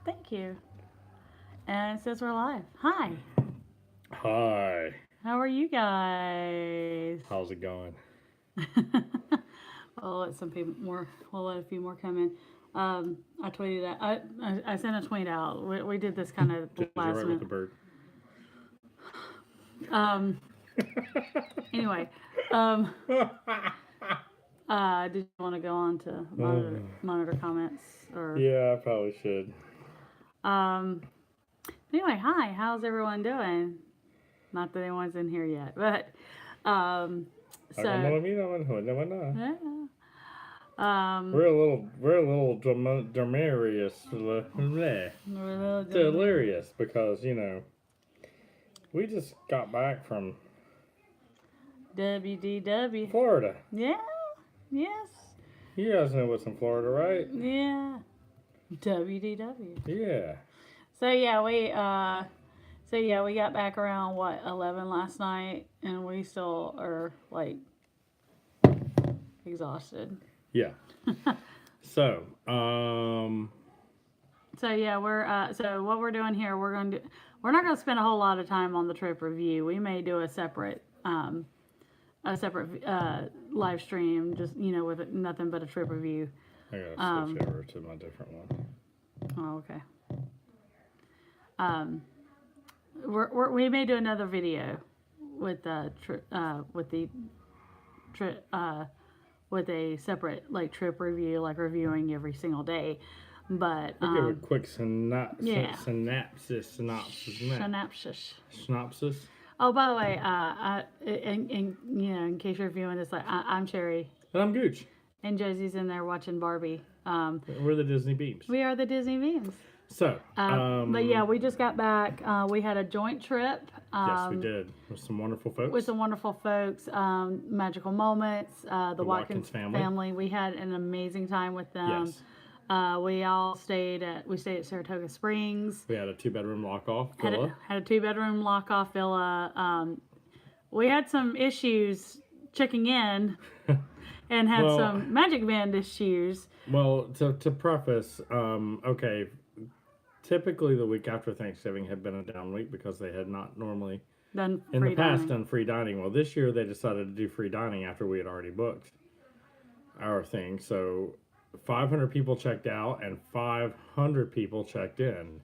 Thank you. And it says we're live. Hi. Hi. How are you guys? How's it going? I'll let some people more. We'll let a few more come in. I tweeted that. I sent a tweet out. We did this kind of Did you last write with minute. the bird? Anyway, um, did you want to go on to monitor comments or? Yeah, I probably should. Um. Anyway, hi. How's everyone doing? Not that anyone's in here yet, but so yeah. We're a little delirious because we just got back from WDW. Florida. Yeah. Yes. You guys know what's in Florida, right? Yeah. WDW. Yeah. So we got back around 11 last night, and we still are like exhausted. Yeah. So, So yeah, so what we're doing here, we're not gonna spend a whole lot of time on the trip review. We may do a separate live stream, just with nothing but a trip review. I gotta switch over to my different one. Oh, okay. We may do another video with with a separate like trip review, like reviewing every single day. But We'll give a quick synopsis. Oh, by the way, in case you're viewing this, I'm Cherry. And I'm Gooch. And Josie's in there watching Barbie. We're the Disney Beams. We are the Disney Beams. So, but yeah, we just got back. We had a joint trip. Yes, we did. With some wonderful folks. Magical moments. The Watkins family. We had an amazing time with them. Yes. We stayed at Saratoga Springs. We had a 2-bedroom lock-off villa. Had a 2-bedroom lock-off villa. We had some issues checking in, and had some Magic Band issues. Well, to preface, okay, typically the week after Thanksgiving had been a down week because they had not normally done free dining. Well, this year they decided to do free dining after we had already booked our thing. So 500 people checked out and 500 people checked in.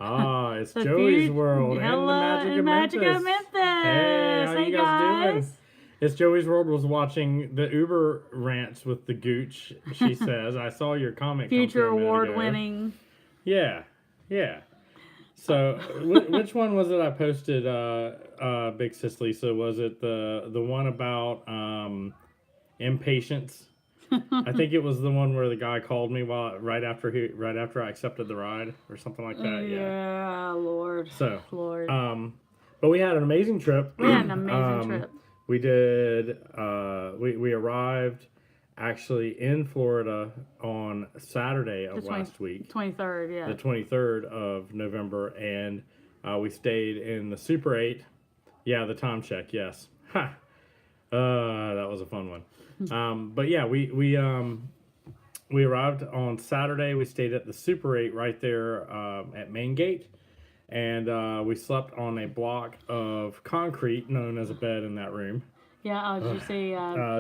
It's Joey's World and the Magic of Memphis. Hey, how you guys doing? It's Joey's World was watching the Uber rants with the Gooch, she says. I saw your comment. Future award winning. Yeah. So, which one was it I posted, Big Sis Lisa? Was it the one about impatience? I think it was the one where the guy called me right after I accepted the ride or something like that. Yeah, Lord. So, Lord. But we had an amazing trip. Trip. We did. We arrived actually in Florida on Saturday of last week. 23rd, yeah. The 23rd of November, and we stayed in the Super 8. Yeah, the Tom Check. Yes. Ha. That was a fun one. But yeah, we arrived on Saturday. We stayed at the Super 8 right there at Main Gate. And we slept on a block of concrete known as a bed in that room. Yeah, did you see?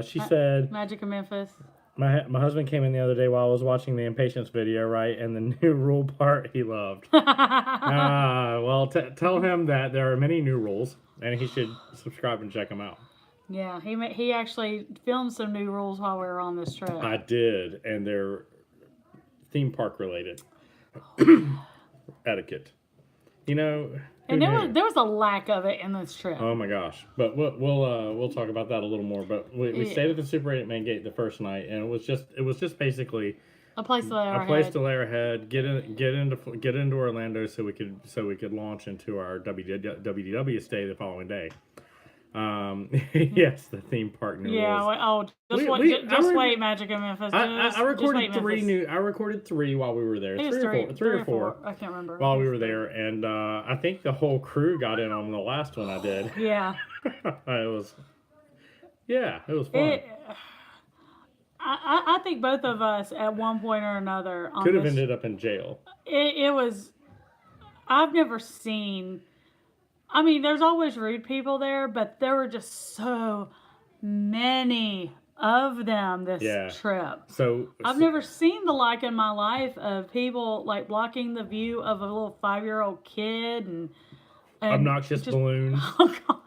She said... Magic of Memphis. My husband came in the other day while I was watching the Impatience video, right? And the new rule part he loved. Well, tell him that there are many new rules, and he should subscribe and check them out. Yeah, he actually filmed some new rules while we were on this trip. I did, and they're theme park related. Etiquette. And there was a lack of it in this trip. Oh my gosh! But we'll talk about that a little more. But we stayed at the Super 8 Main Gate the first night, and it was just basically a place to lay our head. Get into Orlando so we could launch into our WDW stay the following day. Yes, the theme park new rules. Wait, Magic of Memphis. I recorded I recorded 3 while we were there. Three or four. I can't remember. While we were there, and I think the whole crew got in on the last one I did. Yeah. It was fun. I think both of us at one point or another could have ended up in jail. it was. I've never seen. I mean, there's always rude people there, but there were just so many of them this trip. So I've never seen the like in my life of people like blocking the view of a little 5-year-old kid and obnoxious balloons. Oh God.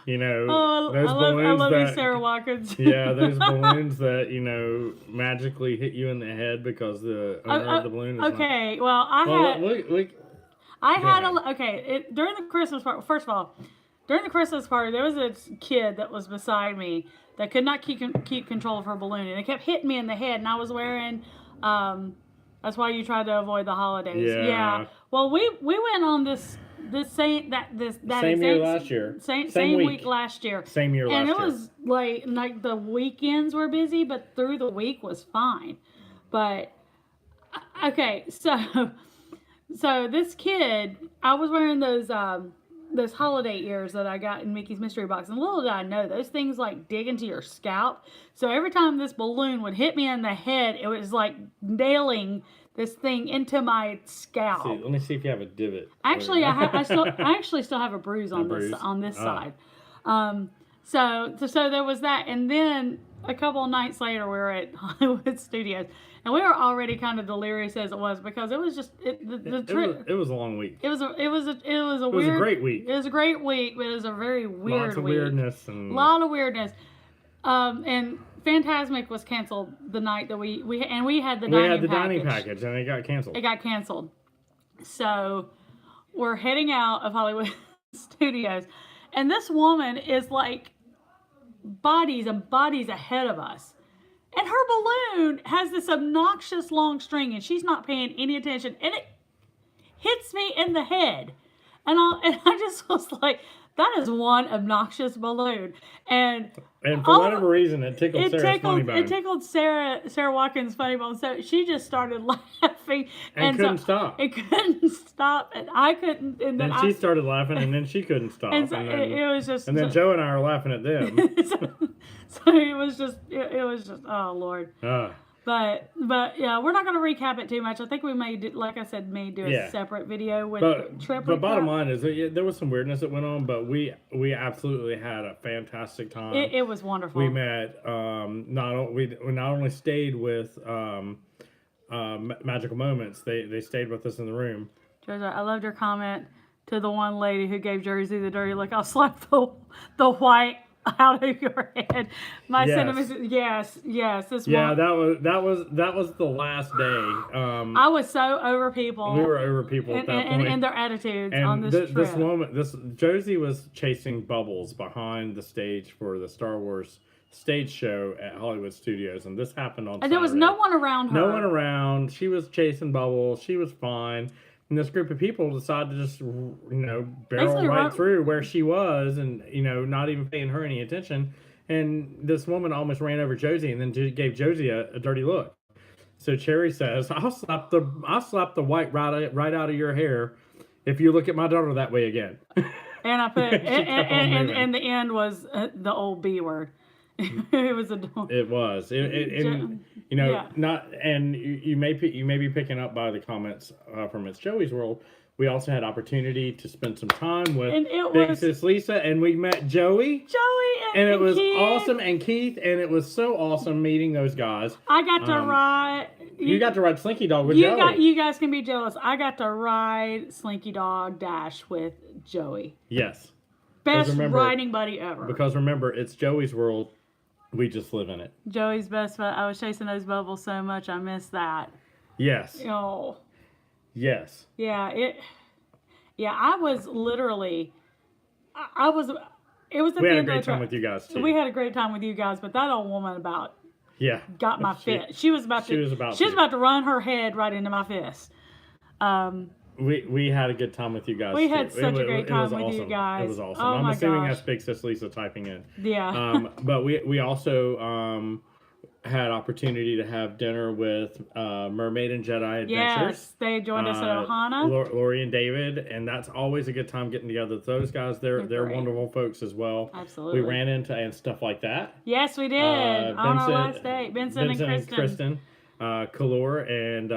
You know, those balloons I love you, Sarah Watkins. Yeah, those balloons that, you know, magically hit you in the head because the owner of the balloon is okay, not... well, okay, during the Christmas party, first of all, during the Christmas party, there was a kid that was beside me that could not keep control of her balloon, and it kept hitting me in the head, and I was wearing, that's why you tried to avoid the holidays. Yeah. Well, we went on this same year last year. Same week last year. Same year last year. And it was like the weekends were busy, but through the week was fine. But okay, so this kid, I was wearing those holiday ears that I got in Mickey's Mystery Box, and little did I know those things like dig into your scalp. So every time this balloon would hit me in the head, it was like nailing this thing into my scalp. Let me see if you have a divot. Actually, I actually still have a bruise on this side. So there was that, and then a couple of nights later, we were at Hollywood Studios, and we were already kind of delirious as it was because it was just the trip. It was a long week. It was a great week. It was a great week, but it was a very weird Lots of week. Weirdness a lot of weirdness. And Fantasmic was canceled the night that we had the dining package and it got canceled. It got canceled. So we're heading out of Hollywood Studios, and this woman is like bodies and bodies ahead of us. And her balloon has this obnoxious long string, and she's not paying any attention, and it hits me in the head. And I just was like, that is one obnoxious balloon. And for whatever reason, it tickled Sarah's funny bone. It tickled Sarah Watkins' funny bone. So she just started laughing. And couldn't stop. It couldn't stop. And I couldn't. And then she started laughing, and then she couldn't stop. And so it was just. And then Joe and I were laughing at them. so it was just, oh, Lord. But yeah, we're not going to recap it too much. I think we may do, like I said, do a separate video with the trip. But bottom line is that there was some weirdness that went on, but we absolutely had a fantastic time. It was wonderful. We met we not only stayed with Magical Moments, they stayed with us in the room. Georgia, I loved your comment to the one lady who gave Jersey the dirty look. I'll slap the white out of your head. My sentiments. Yes. This that was the last day. I was so over people. We were over people at that point, and their attitudes and on this trip. Josie was chasing Bubbles behind the stage for the Star Wars stage show at Hollywood Studios, and this happened on Saturday. There was no one around her. No one around. She was chasing Bubbles. She was fine. And this group of people decided to just, barrel right through where she was and, not even paying her any attention. And this woman almost ran over Josie and then gave Josie a dirty look. So Cherry says, I'll slap the white right out of your hair if you look at my daughter that way again. And I put, and the end was the old B word. It was adorable. It was. Not, and you may be picking up by the comments from It's Joey's World. We also had opportunity to spend some time with Big Sis Lisa, and we met Joey. And it was Keith. Awesome, and Keith, and it was so awesome meeting those guys. I got to ride. You got to ride Slinky Dog with Joey. You guys can be jealous. I got to ride Slinky Dog Dash with Joey. Yes. Best riding buddy ever. Because remember, it's Joey's World. We just live in it. Joey's best friend. I was chasing those bubbles so much, I missed that. Yes. Oh. Yes. Yeah. I was literally. It was. At we the had end a great of the time with you guys too. We had a great time with you guys, but that old woman got my fist. She was about to run her head right into my fist. We had a good time with you guys. We had such a great time with you guys. It was awesome. Oh I'm my assuming gosh. that's Big Sis Lisa typing in. Yeah. But we also had opportunity to have dinner with Mermaid and Jedi Adventures. Yes, they joined us at Ohana. Lori and David, and that's always a good time getting together with those guys. They're wonderful folks as well. Absolutely. We ran into and stuff like that. Yes, we did on our last date. Benson and Kristen. Kalor, and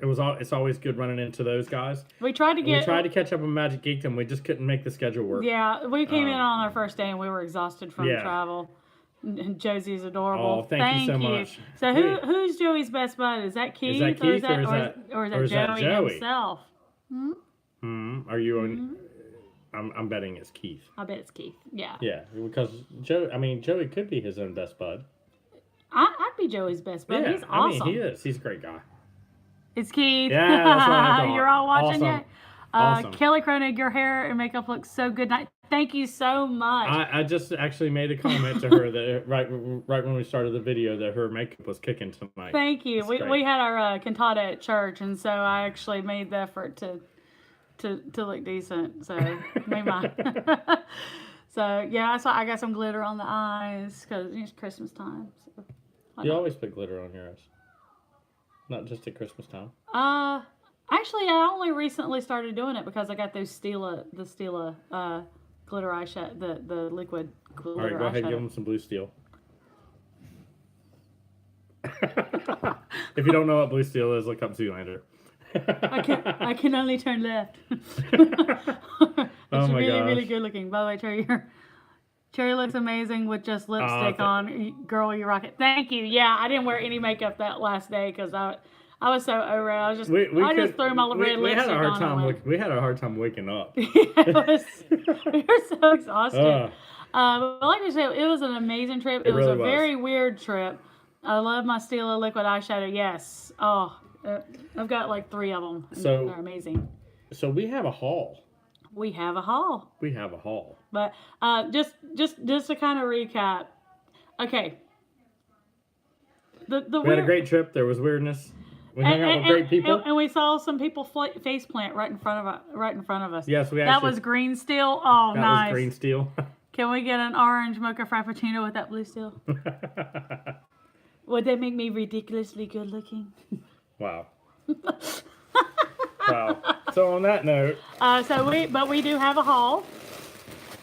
it's always good running into those guys. We tried to catch up on Magic Geekdom. We just couldn't make the schedule work. Yeah, we came in on our first day and we were exhausted from travel. And Josie's adorable. Oh, thank you so much. So who's Joey's best bud? Is that Keith? Or is that Joey himself? Are you on? I'm betting it's Keith. I bet it's Keith. Yeah. Yeah, because Joey could be his own best bud. I'd be Joey's best bud. Yeah, he's awesome. He is. He's a great guy. It's Keith. Yeah, that's what I thought. You're all watching awesome. yet? Awesome. Kelly Kronig, your hair and makeup looks so good. Thank you so much. I just actually made a comment to her that right when we started the video that her makeup was kicking tonight. Thank you. We had our cantata at church, and so I actually made the effort to look decent. So made mine. So yeah, so I got some glitter on the eyes because it's Christmas time. So you always put glitter on your eyes, not just at Christmas time. Actually, I only recently started doing it because I got those Stila glitter eyeshadow, the liquid glitter. All right, go ahead and give them some blue steel. If you don't know what blue steel is, look up Zoolander. I can only turn left. Oh my really, gosh. really good looking. By the way, Cherry looks amazing with just lipstick on. Girl, you rock it. Thank you. Yeah, I didn't wear any makeup that last day because I was so over it. I was just I just threw my red lipstick on. We had a hard time waking up. We were so exhausted. But like I said, it was an amazing trip. It was a very weird trip. I love my Stila liquid eyeshadow. Yes. Oh, I've got like 3 of them. They're amazing. So we have a haul. We have a haul. But just to kind of recap. Okay. We had a great trip. There was weirdness. We hung out with great people, and we saw some people face plant right in front of us. Yes, that was green steel. Oh, that nice. Was green steel. Can we get an orange mocha frappuccino with that blue steel? Would that make me ridiculously good looking? Wow. Wow. So on that note, we do have a haul.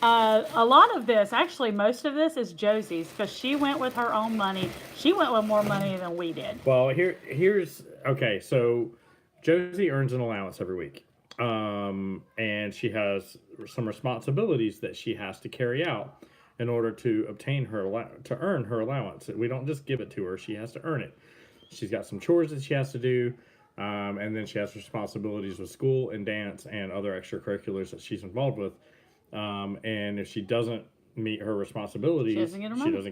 A lot of this, actually, most of this is Josie's because she went with her own money. She went with more money than we did. Well, here's okay. So Josie earns an allowance every week, and she has some responsibilities that she has to carry out in order to obtain to earn her allowance. We don't just give it to her; she has to earn it. She's got some chores that she has to do. And then she has responsibilities with school and dance and other extracurriculars that she's involved with. And if she doesn't meet her responsibilities, she doesn't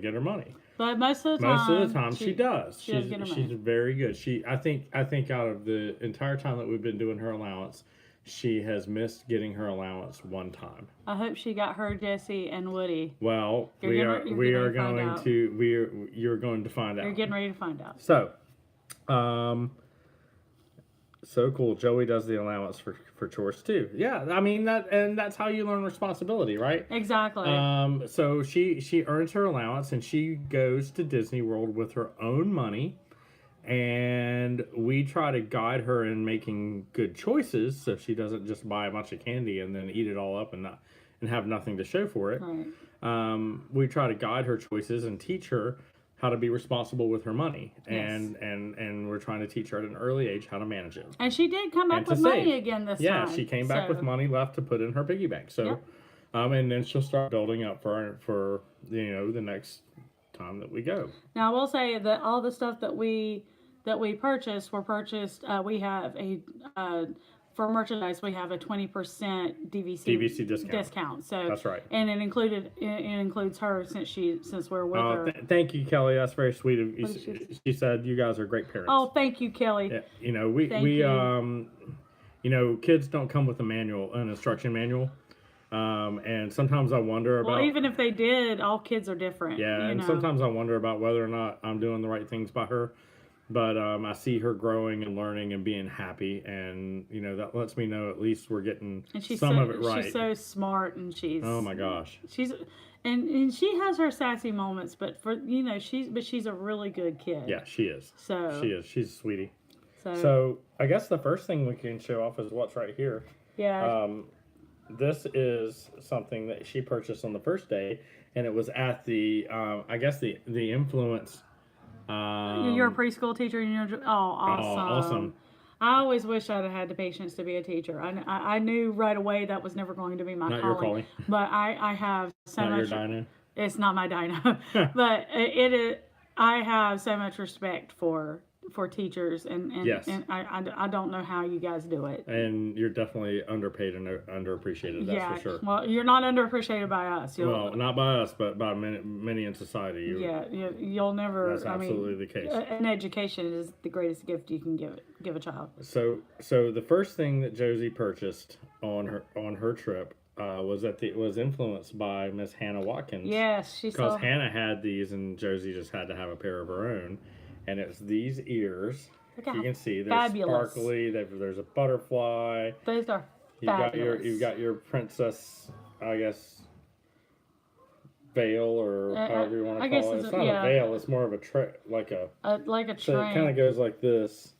get her money. But most of the time she does. She's very good. I think out of the entire time that we've been doing her allowance, she has missed getting her allowance one time. I hope she got her, Jesse, and Woody. Well, you're going to find out. You're getting ready to find out. So, so cool. Joey does the allowance for chores too. Yeah, I mean that's how you learn responsibility, right? Exactly. So she earns her allowance and she goes to Disney World with her own money, and we try to guide her in making good choices so she doesn't just buy a bunch of candy and then eat it all up and have nothing to show for it. Right. We try to guide her choices and teach her how to be responsible with her money, yes. and we're trying to teach her at an early age how to manage it. And she did come back with money again this time. Yeah, she came back with money left to put in her piggy bank. So, and then she'll start building up for the next time that we go. Now I will say that all the stuff that we purchased were purchased. We have for merchandise, we have a 20% DVC discount. So that's right, and it includes her since we're with her. Thank you, Kelly. That's very sweet of you. She said you guys are great parents. Oh, thank you, Kelly. Yeah, kids don't come with an instruction manual. And sometimes I wonder about. Well, even if they did, all kids are different. Yeah, and sometimes I wonder about whether or not I'm doing the right things by her. But I see her growing and learning and being happy, and that lets me know at least we're getting some of it right. She's so smart, and oh my gosh, and she has her sassy moments, but she's a really good kid. Yeah, she is. So she is. She's a sweetie. So, So I guess the first thing we can show off is what's right here. Yeah. This is something that she purchased on the first day, and it was at the I guess the influence. You're a preschool teacher, and you're awesome. Oh, awesome. I always wish I'd have had the patience to be a teacher. I knew right away that was never going to be my Not calling. your calling. But I have so Not much. your dino. It's not my dino, but it is. I have so much respect for teachers, and Yes. and I don't know how you guys do it. And you're definitely underpaid and underappreciated. That's for sure. Well, you're not underappreciated by us. Well, not by us, but by many in society. You'll never. That's absolutely the case. An education is the greatest gift you can give a child. So the first thing that Josie purchased on her trip was influenced by Miss Hannah Watkins. Yes, because Hannah had these, and Josie just had to have a pair of her own. And it's these ears. You can see they're fabulous. Sparkly. There's a butterfly. Those are fabulous. You've got your princess, I guess, veil, or however you want to call it. It's not a veil. It's more of a like a train. So it kind of goes like this,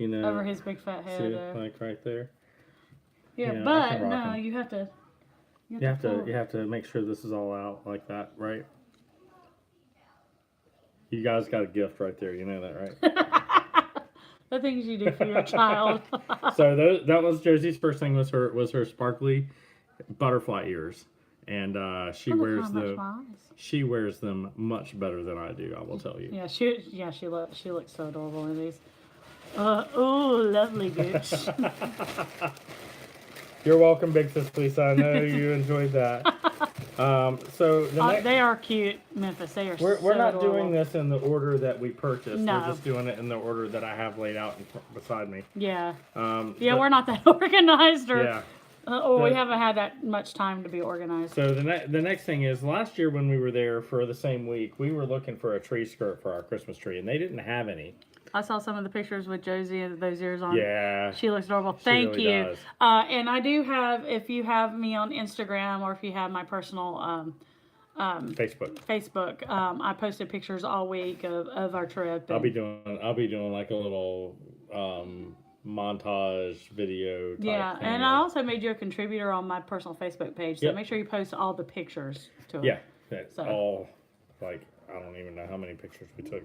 over his big fat head. See, like right there. Yeah, but no, you have to. You have to make sure this is all out like that, right? You guys got a gift right there. You know that, right? The things you do for your child. So that was Josie's first thing. Was her sparkly butterfly ears, and she wears them much better than I do. I will tell you. Yeah, she looks so adorable in these. Oh, lovely gooch. You're welcome, Big Sis Lisa. I know you enjoyed that. So they are cute, Memphis. They are. We're not adorable. doing this in the order that we purchased. No. We're just doing it in the order that I have laid out beside me. Yeah. We're not that organized, or we haven't had that much time to be organized. So the next thing is, last year when we were there for the same week, we were looking for a tree skirt for our Christmas tree, and they didn't have any. I saw some of the pictures with Josie and those ears on. Yeah. She looks adorable. Thank really you. Does. And I do have, if you have me on Instagram, or if you have my personal Facebook, I posted pictures all week of our trip. I'll be doing like a little montage video type thing. And I also made you a contributor on my personal Facebook page, so make sure you post all the pictures to it. Yeah. All, like, I don't even know how many pictures we took.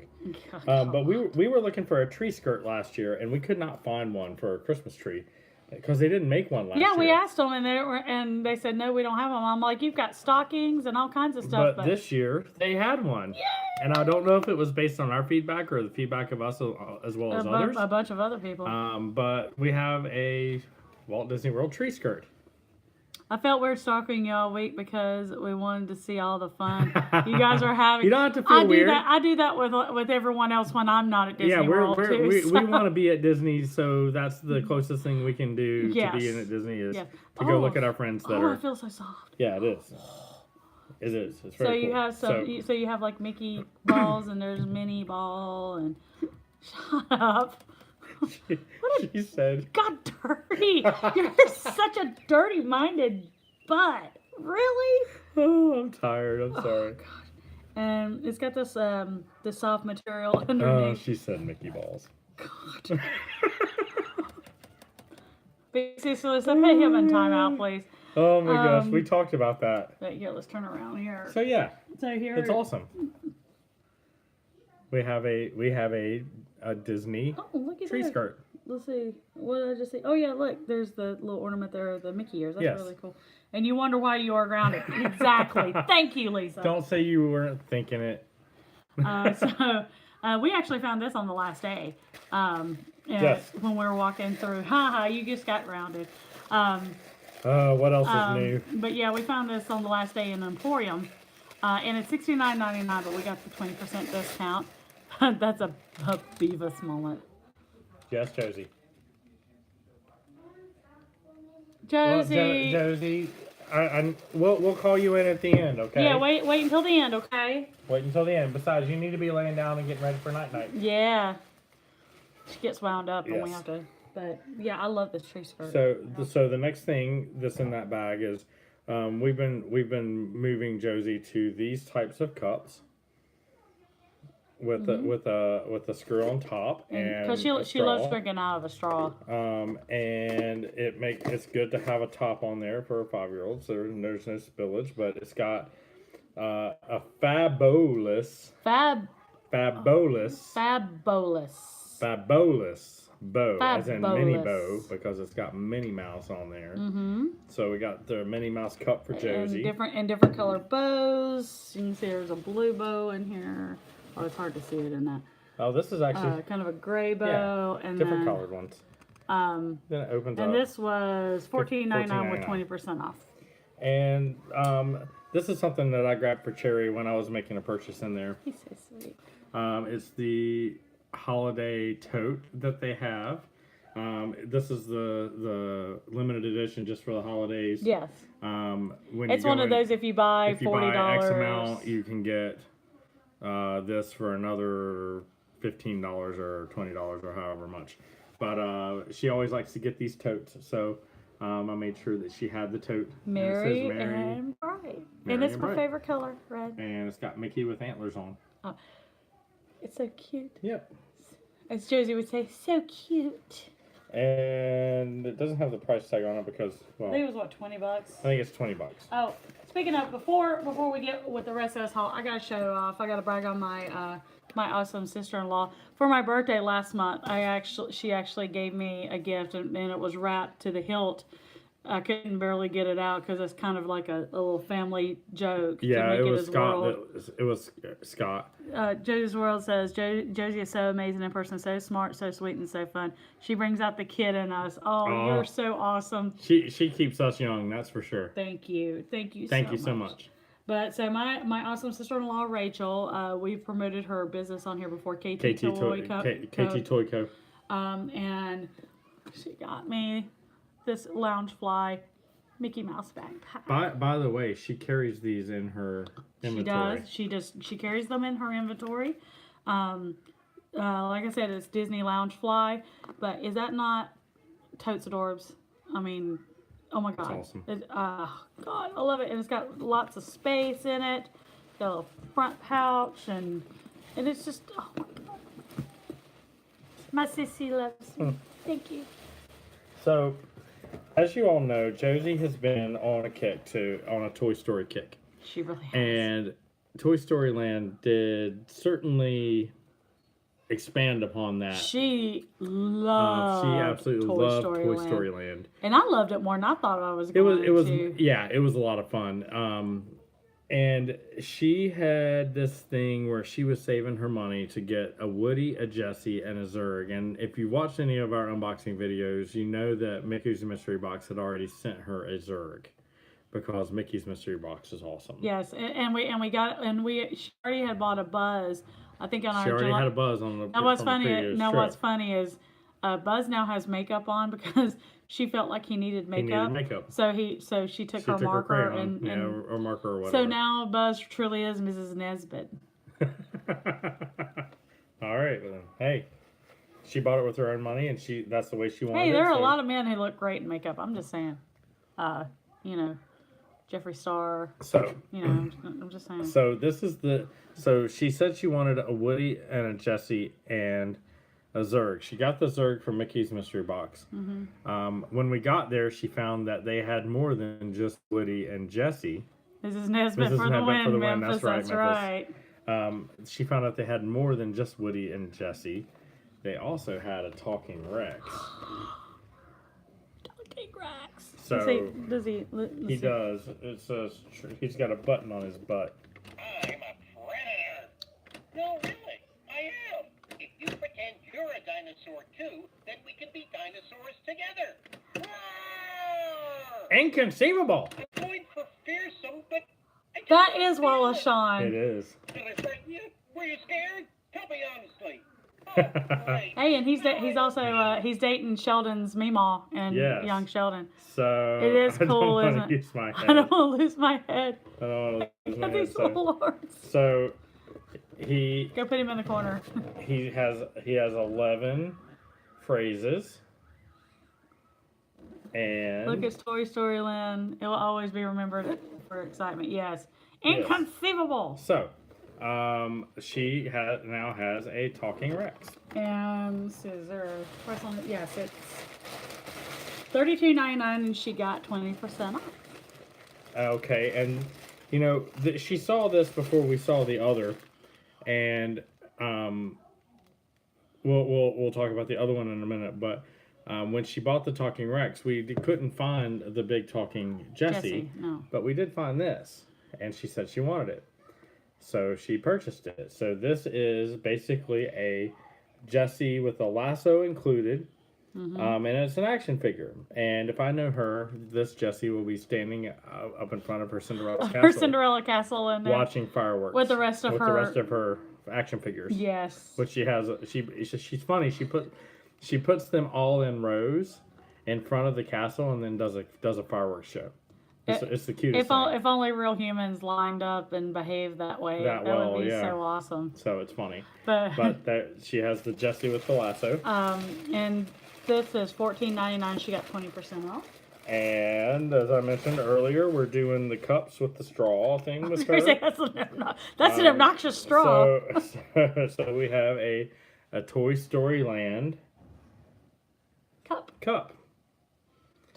But we were looking for a tree skirt last year, and we could not find one for a Christmas tree because they didn't make one last year. Yeah, we asked them, and they said, no, we don't have them. I'm like, you've got stockings and all kinds of stuff. But this year, they had one. Yay! And I don't know if it was based on our feedback or the feedback of us as well as others. A bunch of other people. But we have a Walt Disney World tree skirt. I felt weird stalking you all week because we wanted to see all the fun you guys are having. You don't have to feel weird. I do that with everyone else when I'm not at Disney World too. We want to be at Disney, so that's the closest thing we can do to being at Disney is to go look at our friends that are. I feel so soft. Yeah, it is. It is. It's very cool. You have so you have like Mickey balls and there's Minnie ball and shut up. She said, "God, dirty! You're such a dirty-minded butt. Really?" Oh, I'm tired. I'm sorry. God. And it's got this this soft material underneath. Oh, she said Mickey balls. God. Basically, so let's put him in timeout, please. Oh my gosh, we talked about that. But here, let's turn around here. So yeah. So here. It's awesome. We have a Disney tree skirt. Let's see. What did I just see? Oh yeah, look. There's the little ornament there, the Mickey ears. That's really cool. And you wonder why you are grounded. Exactly. Thank you, Lisa. Don't say you weren't thinking it. So we actually found this on the last day. Yes. When we were walking through. Haha, you just got grounded. What else is new? But yeah, we found this on the last day in Emporium. And it's $69.99, but we got the 20% discount. That's a Beavis moment. Yes, Josie. Josie. Josie, we'll call you in at the end, okay? Yeah, wait until the end, okay? Wait until the end. Besides, you need to be laying down and getting ready for night-night. Yeah. She gets wound up and we have to. But yeah, I love this tree skirt. So the next thing that's in that bag is we've been moving Josie to these types of cups with a screw on top and because she loves drinking out of a straw. And it's good to have a top on there for a 5-year-old, so there's no spillage. But it's got a fabulous bow, as in Minnie Bow, because it's got Minnie Mouse on there. So we got the Minnie Mouse cup for Josie. And different color bows. You can see there's a blue bow in here. Oh, it's hard to see it in that. Oh, this is actually kind of a gray bow, and different colored ones. Then it opens up. And this was $14.99 with 20% off. And this is something that I grabbed for Cherry when I was making a purchase in there. He's so sweet. It's the holiday tote that they have. This is the limited edition just for the holidays. Yes. It's one of those if you buy $40 buy X amount, you can get this for another $15 or $20 or however much. But she always likes to get these totes, so I made sure that she had the tote. Merry and bright. And it's my favorite color, red. And it's got Mickey with antlers on. Oh, it's so cute. Yep. As Josie would say, so cute. And it doesn't have the price tag on it because, well, I think it was what, $20? I think it's $20. Oh, speaking of, before we get with the rest of this haul, I gotta show off. I gotta brag on my my awesome sister-in-law. For my birthday last month, she actually gave me a gift, and it was wrapped to the hilt. I couldn't barely get it out because it's kind of like a little family joke. Yeah, to make it was Scott. World. It was Scott. Josie's World says, Josie is so amazing in person, so smart, so sweet, and so fun. She brings out the kid in us. Oh, you're so awesome. She keeps us young, that's for sure. Thank you. Thank you so much. But so my awesome sister-in-law, Rachel, we've promoted her business on here before, KT Toy Co. And she got me this Loungefly Mickey Mouse backpack. By the way, she carries these in her inventory. She does. She carries them in her inventory. Like I said, it's Disney Loungefly, but is that not totes adorbs? I mean, oh my god, that's awesome. God, I love it, and it's got lots of space in it. Got a little front pouch, and it's just, oh my god, my sissy loves me. Thank you. So, as you all know, Josie has been on a Toy Story kick. She really has. And Toy Story Land did certainly expand upon that. She absolutely loved Toy Story Land. And I loved it more than I thought I was going to. Yeah, it was a lot of fun. And she had this thing where she was saving her money to get a Woody, a Jessie, and a Zurg. And if you watched any of our unboxing videos, you know that Mickey's Mystery Box had already sent her a Zurg because Mickey's Mystery Box is awesome. Yes, she already had bought a Buzz. I think on our. She already had a Buzz on the. What's funny is Buzz now has makeup on because she felt like he needed makeup. So she took her marker and or marker or whatever. So now Buzz truly is Mrs. Nesbitt. All right, well, hey, she bought it with her own money, and that's the way she wanted it. Hey, there are a lot of men who look great in makeup. I'm just saying, Jeffree Star. So I'm just saying. So she said she wanted a Woody and a Jessie and a Zurg. She got the Zurg from Mickey's Mystery Box. Mm-hmm. When we got there, she found that they had more than just Woody and Jessie. Mrs. Nesbitt for the win, Memphis. That's right. She found out they had more than just Woody and Jessie. They also had a talking Rex. Talking Rex. So does he? He does. It says he's got a button on his butt. I'm a predator. No, really, I am. If you pretend you're a dinosaur too, then we can be dinosaurs together. Roar! Inconceivable. I'm going for fearsome, but that is Wallace Shawn. It is. Did I frighten you? Were you scared? Tell me honestly. Oh, great. Hey, and he's also he's dating Sheldon's Meemaw and young Sheldon. So it is cool, isn't it? I don't want to lose my head. I don't want to lose my head. These little lords. So he go put him in the corner. he has 11 phrases. And Look at Toy Story Land. It will always be remembered for excitement. Yes. Yes. Inconceivable. So, she now has a talking Rex. And is there a price on it? Yes, it's $32.99, and she got 20% off. Okay, and you know she saw this before we saw the other, and we'll talk about the other one in a minute. But when she bought the talking Rex, we couldn't find the big talking Jessie. No. But we did find this, and she said she wanted it, so she purchased it. So this is basically a Jessie with a lasso included. And it's an action figure. And if I know her, this Jessie will be standing up in front of her Cinderella castle. Her Cinderella castle and watching fireworks with the rest of her action figures. Yes. Which she has. She's funny. She puts them all in rows in front of the castle and then does a fireworks show. It's the cutest thing. If only real humans lined up and behaved that way, that would be so awesome. So it's funny. But she has the Jessie with the lasso. And this is $14.99. She got 20% off. And as I mentioned earlier, we're doing the cups with the straw thing with her. That's an obnoxious straw. So we have a Toy Story Land cup.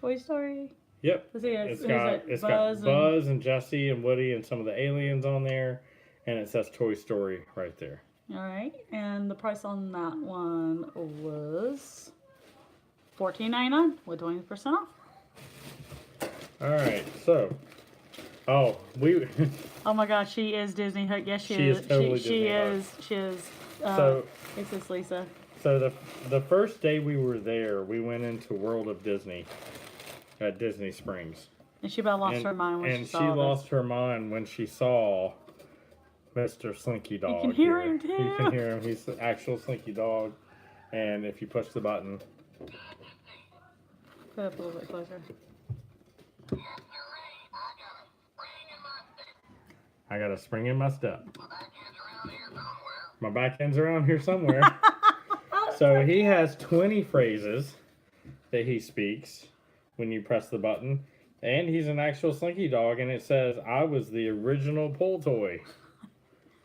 Toy Story. Yep. It's got Buzz and Jessie and Woody and some of the aliens on there, and it says Toy Story right there. All right, and the price on that one was $14.99 with 20% off. All right, so oh my gosh, she is Disney hooked. Yes, she is. Totally she is. So it's this Lisa. So the first day we were there, we went into World of Disney at Disney Springs. And she about lost her mind when she saw And she lost her mind when she saw Mr. Slinky Dog. You can hear him too. You can hear him. He's the actual Slinky Dog. And if you push the button. Put up a little bit closer. I got a spring in my step. My back end's around here somewhere. So he has 20 phrases that he speaks when you press the button. And he's an actual Slinky Dog, and it says, I was the original pull toy.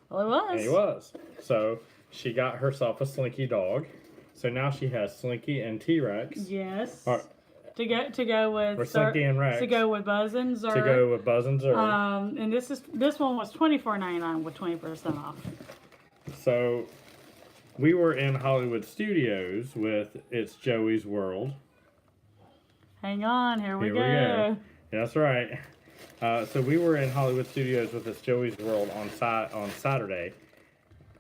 Well, it was. And he was. So she got herself a Slinky Dog. So now she has Slinky and T-Rex. Yes. To go with Slinky and Rex. To go with Buzz and Zurg. To go with Buzz and Zurg. And this one was $24.99 with 20% off. So we were in Hollywood Studios with It's Joey's World. Hang on, here we go. That's right. So we were in Hollywood Studios with It's Joey's World on Saturday.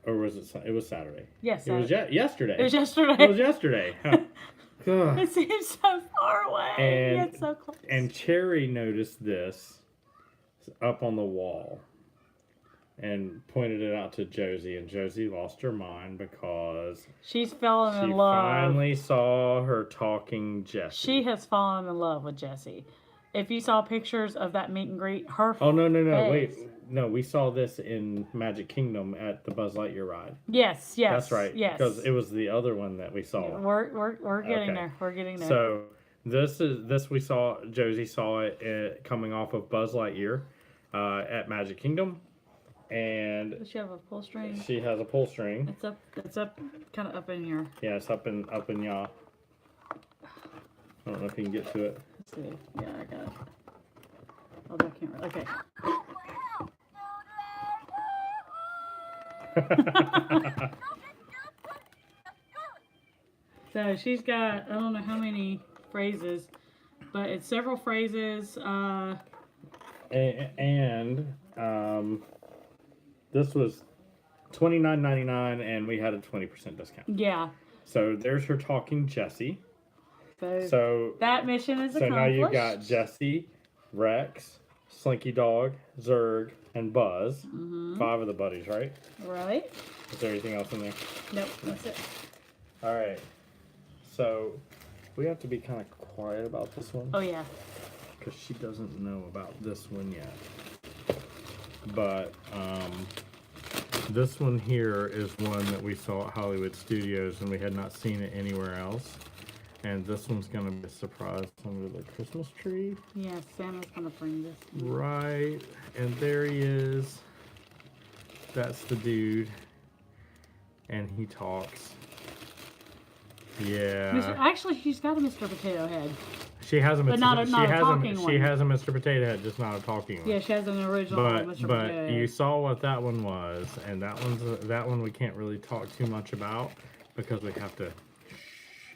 Or was it? It was Saturday. Yes. It was yesterday. It was yesterday. It was yesterday. It seems so far away. And, yet so close. And Cherry noticed this up on the wall and pointed it out to Josie, and Josie lost her mind because she's fallen in love. She finally saw her talking Jessie. She has fallen in love with Jessie. If you saw pictures of that meet and greet, her Oh, no, face. wait. No, we saw this in Magic Kingdom at the Buzz Lightyear ride. Yes. That's right. Yes. Because it was the other one that we saw. Yeah, we're getting there. We're getting there. So we saw, Josie saw it coming off of Buzz Lightyear at Magic Kingdom. And does she have a pull string? She has a pull string. It's up, kind of up in here. Yeah, it's up in y'all. I don't know if you can get to it. Let's see. Yeah, I got it. Oh, that camera. Okay. So she's got, I don't know how many phrases, but it's several phrases. This was $29.99, and we had a 20% discount. Yeah. So there's her talking Jessie. So that mission is accomplished. So now you've got Jessie, Rex, Slinky Dog, Zurg, and Buzz. 5 of the buddies, right? Right. Is there anything else in there? Nope, that's it. All right. So we have to be kind of quiet about this one. Oh, yeah. Because she doesn't know about this one yet. But this one here is one that we saw at Hollywood Studios, and we had not seen it anywhere else. And this one's gonna be a surprise under the Christmas tree. Yeah, Santa's gonna bring this. Right, and there he is. That's the dude, and he talks. Yeah. Actually, she's got a Mr. Potato Head. She has a Mr. But not a talking She one. has a Mr. Potato Head, just not a talking one. Yeah, she has an original Mr. Potato But Head. you saw what that one was, and that one we can't really talk too much about because we have to.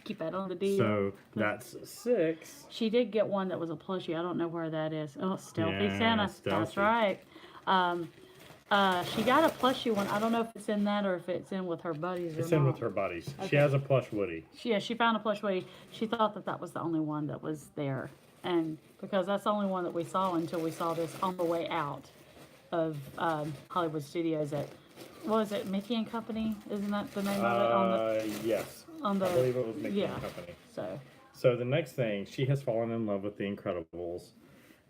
Keep that on the deal. So that's 6. She did get one that was a plushie. I don't know where that is. Oh, Stealthy Yeah, Santa. Stealthy. That's right. She got a plushie one. I don't know if it's in that or if it's in with her buddies. It's or in not. with her buddies. Okay. She has a plush Woody. She found a plush Woody. She thought that was the only one that was there, and because that's the only one that we saw until we saw this on the way out of Hollywood Studios at, what was it, Mickey and Company? Isn't that the name of it? Yes. On the I believe it was Mickey yeah. and Company. So the next thing, she has fallen in love with The Incredibles,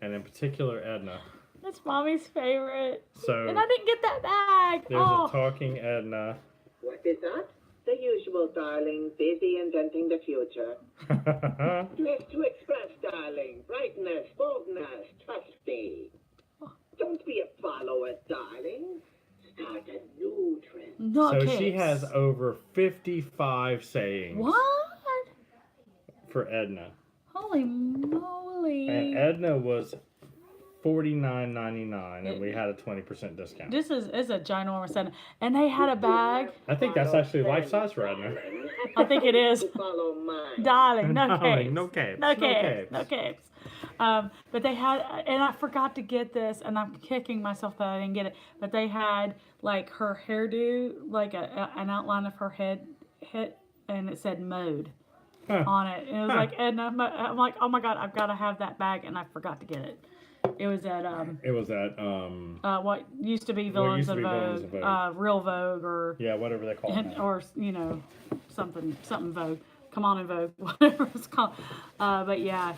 and in particular Edna. that's Mommy's favorite. So And I didn't get that bag. there's Oh. a talking Edna. What is that? The usual, darling. Busy inventing the future. Dress to express, darling. Brightness, boldness. Trust me. Don't be a follower, darling. Start a new trend. No So kids. she has over 55 sayings What? for Edna. Holy moly. And Edna was $49.99, and we had a 20% discount. This is a ginormous Edna. And they had a bag. I think that's actually life size for Edna. I think it is. Follow mine. Darling, no Darling, capes. no capes, No no capes. capes. No capes. But they had, and I forgot to get this, and I'm kicking myself that I didn't get it. But they had like her hairdo, like an outline of her head, and it said mode on it. And it was like, and I'm like, oh my god, I've got to have that bag, and I forgot to get it. It was at what used to be Villains of Vogue, Real Vogue, or yeah, whatever they call it now. or something Vogue. Come on in Vogue, whatever it's called. But yeah,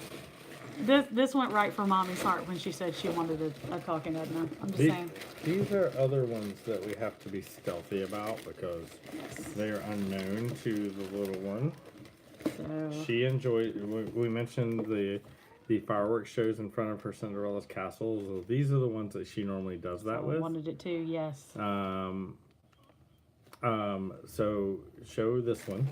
this went right for Mommy's heart when she said she wanted a talking Edna. I'm just saying. These are other ones that we have to be stealthy about because they are unknown to the little one. So She enjoyed. We mentioned the fireworks shows in front of her Cinderella's castle. So these are the ones that she normally does that I with. wanted it too. Yes. So show this one.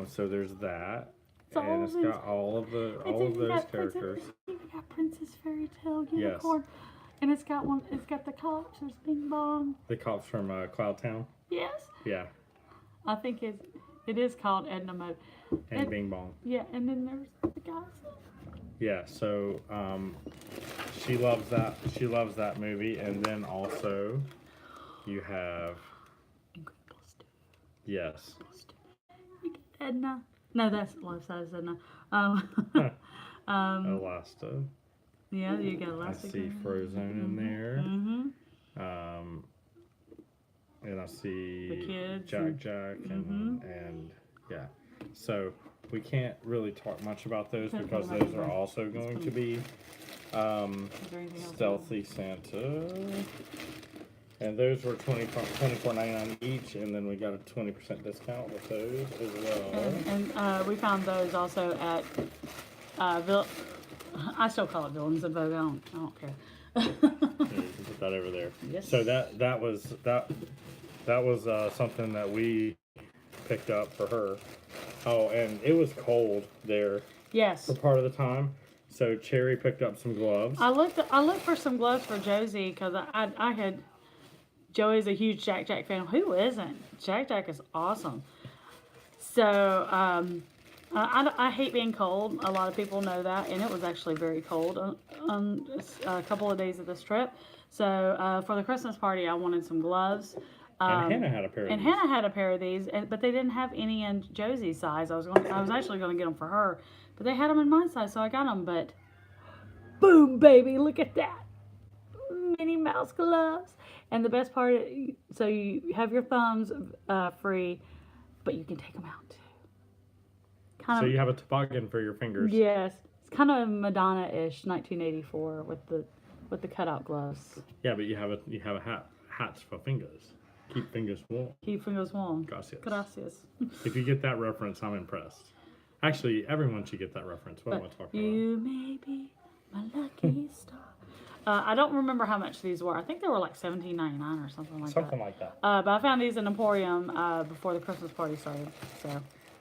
So there's that, It's all and it's these- got all of those characters. It's even got Princess Fairy Tale Yes. Unicorn, and it's got one. It's got the cops. There's Bing Bong. The cops from Cloud Town. Yes. Yeah, I think it is called Edna Mode. and Bing Bong. Yeah, and then there's the guys. Yeah, so she loves that. She loves that movie, and then also you have yes. You get Edna. No, that's life size Edna. Elasta. Yeah, you got I Elastic. see Frozen in there. Mm-hmm. And I see The kids Jack and yeah. So we can't really talk much about those because those are also going to be Stealthy Santa. And those were $24.99 each, and then we got a 20% discount with those as well. And we found those also at I still call it Villains of Vogue. I don't care. Yeah, you can put that over there. Yes. So that was something that we picked up for her. Oh, and it was cold there Yes. for part of the time. So Cherry picked up some gloves. I looked for some gloves for Josie because I had. Joey's a huge Jack fan. Who isn't? Jack is awesome. So I hate being cold. A lot of people know that, and it was actually very cold on a couple of days of this trip. So for the Christmas party, I wanted some gloves. And Hannah had a pair of And these. Hannah had a pair of these, but they didn't have any in Josie's size. I was actually going to get them for her, but they had them in my size, so I got them. But boom, baby, look at that. Minnie Mouse gloves. And the best part, so you have your thumbs free, but you can take them out too. So you have a toboggan for your fingers. Yes, it's kind of Madonna-ish, 1984 with the cutout gloves. Yeah, but you have a hat. Hats for fingers. Keep fingers warm. Keep fingers warm. Gracias. Gracias. If you get that reference, I'm impressed. Actually, everyone should get that reference. What am I talking You may be my lucky star. I don't remember how much these were. I think they were like $17.99 or something like that. Something like that. But I found these in Emporium before the Christmas party started.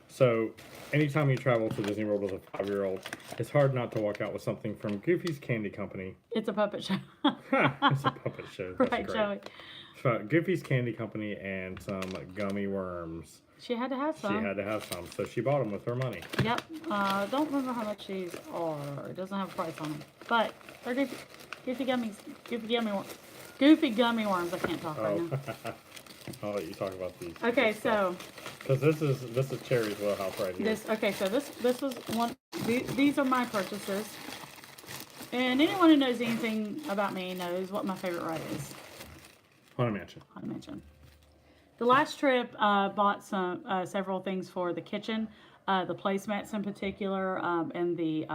So, anytime you travel to Disney World with a 5-year-old, it's hard not to walk out with something from Goofy's Candy Company. It's a puppet show. It's a puppet show. That's Right, great. Joey. So, Goofy's Candy Company and some gummy worms. She had to have some. She had to have some, so she bought them with her money. Yep. Don't remember how much these are. It doesn't have a price on them. But they're goofy gummies. Goofy gummy worms. I can't talk right now. I'll let you talk about these. Okay, so because this is Cherry's wheelhouse right here. This was one. These are my purchases, and anyone who knows anything about me knows what my favorite ride is. Haunted Mansion. Haunted Mansion. The last trip, bought several things for the kitchen, the placemats in particular, and the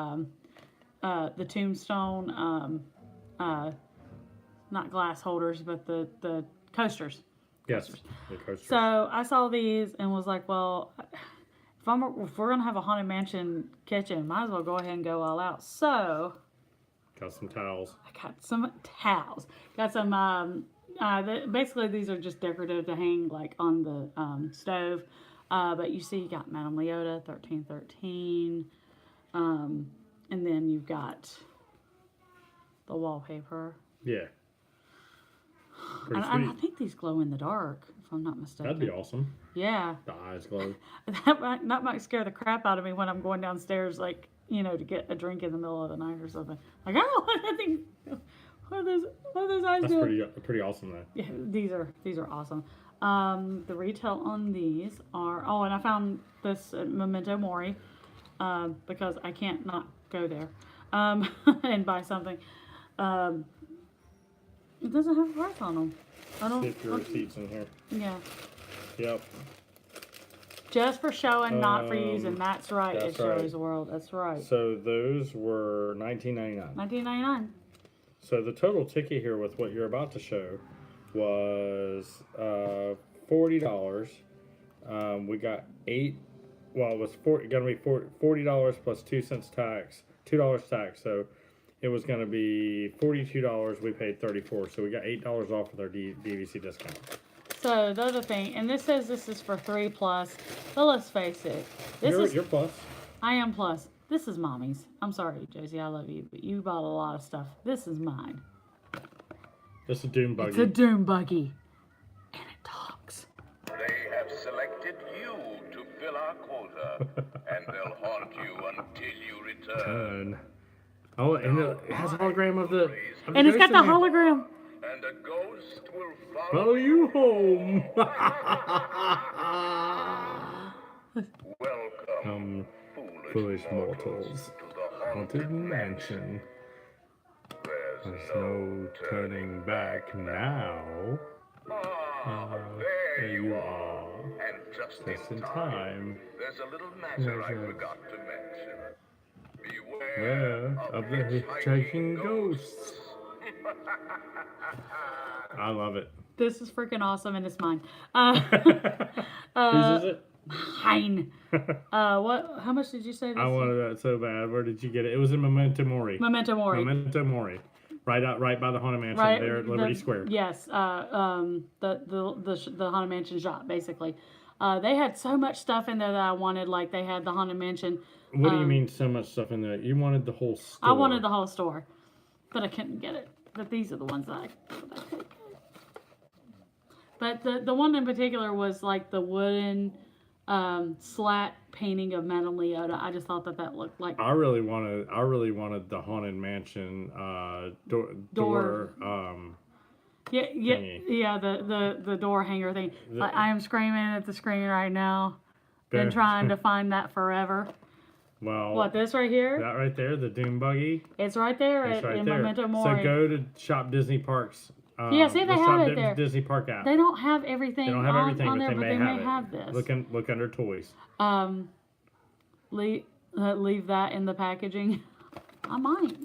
tombstone, not glass holders, but the coasters. Yes, the coasters. So I saw these and was like, well, if we're gonna have a Haunted Mansion kitchen, might as well go ahead and go all out. So got some towels. I got some towels. Got some. Basically, these are just decorative to hang like on the stove. But you see, you got Madame Leota, 1313, and then you've got the wallpaper. Yeah. And I think these glow in the dark, if I'm not mistaken. That'd be awesome. Yeah. The eyes glow. That might scare the crap out of me when I'm going downstairs, like, to get a drink in the middle of the night or something. Like, I don't want nothing. What are those eyes doing? That's pretty awesome, though. Yeah, these are awesome. The retail on these are. Oh, and I found this at Memento Mori, because I can't not go there, and buy something. It doesn't have a price on them. I don't. Get your receipts in here. Yeah. Yep. Just for showing, not for using. That's right. That's It shows the world. That's right. So those were $19.99. $19.99. So the total ticket here with what you're about to show was $40. We got $8. Well, it was going to be $40 plus 2 cents tax, $2 tax. So it was going to be $42. We paid $34. So we got $8 off with our DVC discount. So the other thing, and this says this is for 3+, but let's face it, You're plus. I am plus. This is mommy's. I'm sorry, Josie, I love you, but you bought a lot of stuff. This is mine. This is a Doom Buggy. It's a Doom Buggy. And it talks. They have selected you to fill our quota, and they'll haunt you until you return. Oh, and it has a hologram of the And it's got the ghost in there. hologram. And a ghost will Follow you home. Welcome, Foolish mortals. to the Haunted Mansion. There's no turning back now. There you are. And just Just in in time, time. there's a little matter I There's a- forgot to mention. Beware Beware of the hitchhiking ghosts. I love it. This is freaking awesome, and it's mine. Whose is it? Mine. What? How much did you say this? I wanted that so bad. Where did you get it? It was in Memento Mori. Memento Mori. Memento Mori. Right by the Haunted Mansion there at Liberty Square. Yes. The Haunted Mansion shop, basically. They had so much stuff in there that I wanted. Like, they had the Haunted Mansion. What do you mean so much stuff in there? You wanted the whole store. I wanted the whole store, but I couldn't get it. But these are the ones that I could get. But the one in particular was like the wooden slat painting of Madame Leota. I just thought that looked like. I really wanted the Haunted Mansion door. Yeah, the door hanger thing. Like, I am screaming at the screen right now. Been trying to find that forever. Well, What, this right here? that right there, the Doom Buggy. It's right there It's right in there. Memento Mori. So go to Shop Disney Parks. Yeah, see, they have it there. Disney Park app. They don't have everything. They don't have everything, on but there, they may have this. Look under toys. Leave that in the packaging. I might.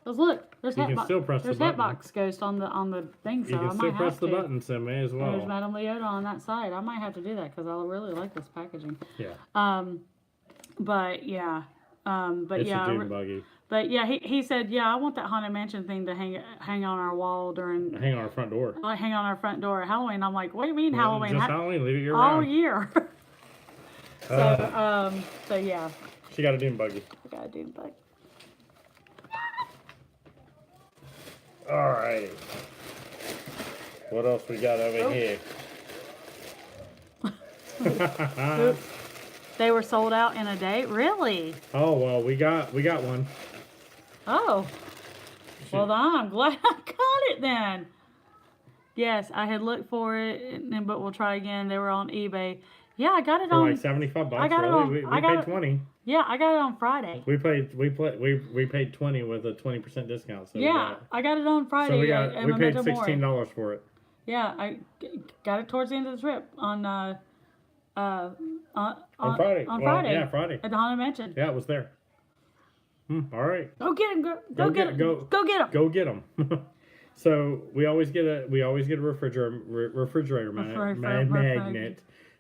Cause look, there's You can still press the button. Hatbox Ghost on the thing, so You I can might still have press the to. button, so may as well. There's Madame Leota on that side. I might have to do that because I really like this packaging. Yeah. But yeah, but It's yeah, a dune buggy. but yeah, he said, yeah, I want that Haunted Mansion thing to hang on our wall during, Hang on our front door. like hang on our front door at Halloween. I'm like, what do you mean Halloween? Just Halloween. Leave it year All round. year. So yeah, She got a dune buggy. I got a dune bug. All right. What else we got over here? Oops. They were sold out in a day? Really? Oh well, we got one. Oh. Well, then I'm glad I got it then. Yes, I had looked for it, but we'll try again. They were on eBay. Yeah, I got it For on. like $75. I got it really? on. We I got paid it, 20. Yeah, I got it on Friday. We paid 20 with a 20% discount. So Yeah, I got it on Friday. So we paid Memento Mori. $16 for it. Yeah, I got it towards the end of the trip on Friday. On Well, Friday. yeah, Friday. At the Haunted Mansion. Yeah, it was there. All right. Go get him, go get him. Go get him. Go get them. So we always get a refrigerator magnet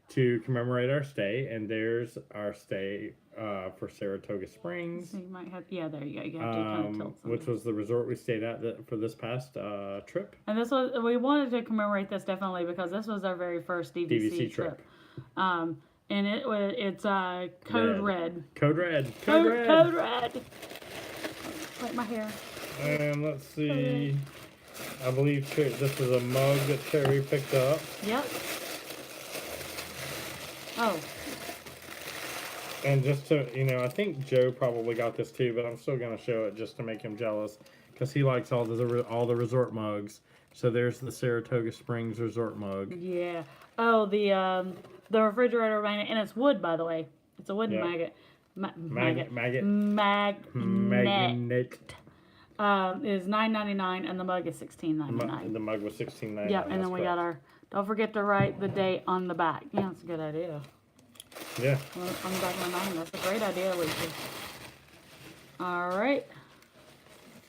to commemorate our stay, and there's our stay for Saratoga Springs. So you might have, yeah, there you go. You have to kind of tilt Which something. was the resort we stayed at for this past trip. And this was, we wanted to commemorate this definitely because this was our very first DVC trip. And it's Code Red. Code Red. Code Red. Like my hair. And let's see. I believe this is a mug that Cherry picked up. Yep. Oh. And just to, I think Joe probably got this too, but I'm still going to show it just to make him jealous because he likes all the resort mugs. So there's the Saratoga Springs resort mug. Yeah. Oh, the refrigerator magnet, and it's wood, by the way. It's a wooden magnet. Magnet. Is $9.99 and the mug is $16.99. The mug was $16.99. Yep, and then we got our. Don't forget to write the date on the back. Yeah, that's a good idea. Yeah. On the back of my name, that's a great idea, Lisa. All right.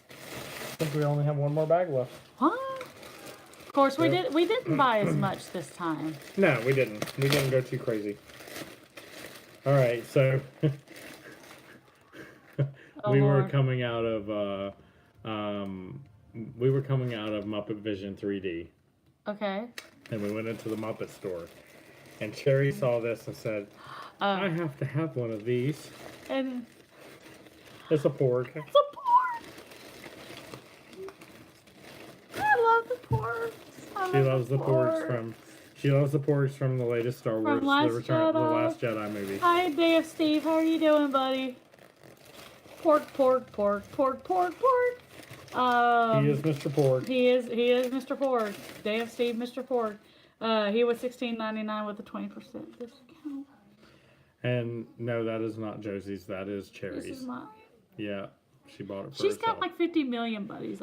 I think we only have one more bag left. What? Of course, we didn't buy as much this time. No, we didn't. We didn't go too crazy. All right, so we were coming out of Muppet Vision 3D. Okay. And we went into the Muppet store. And Cherry saw this and said, I have to have one of these. And it's a porg. It's a porg. I love the porgs. She loves the porgs from the latest Star Wars, the Last Jedi movie. Hi, Dave Steve. How are you doing, buddy? Porg. He is Mr. Porg. He is Mr. Porg. Dave Steve, Mr. Porg. He was $16.99 with a 20% discount. And no, that is not Josie's. That is Cherry's. This is mine. Yeah, she bought it for She's herself. got like 50 million buddies.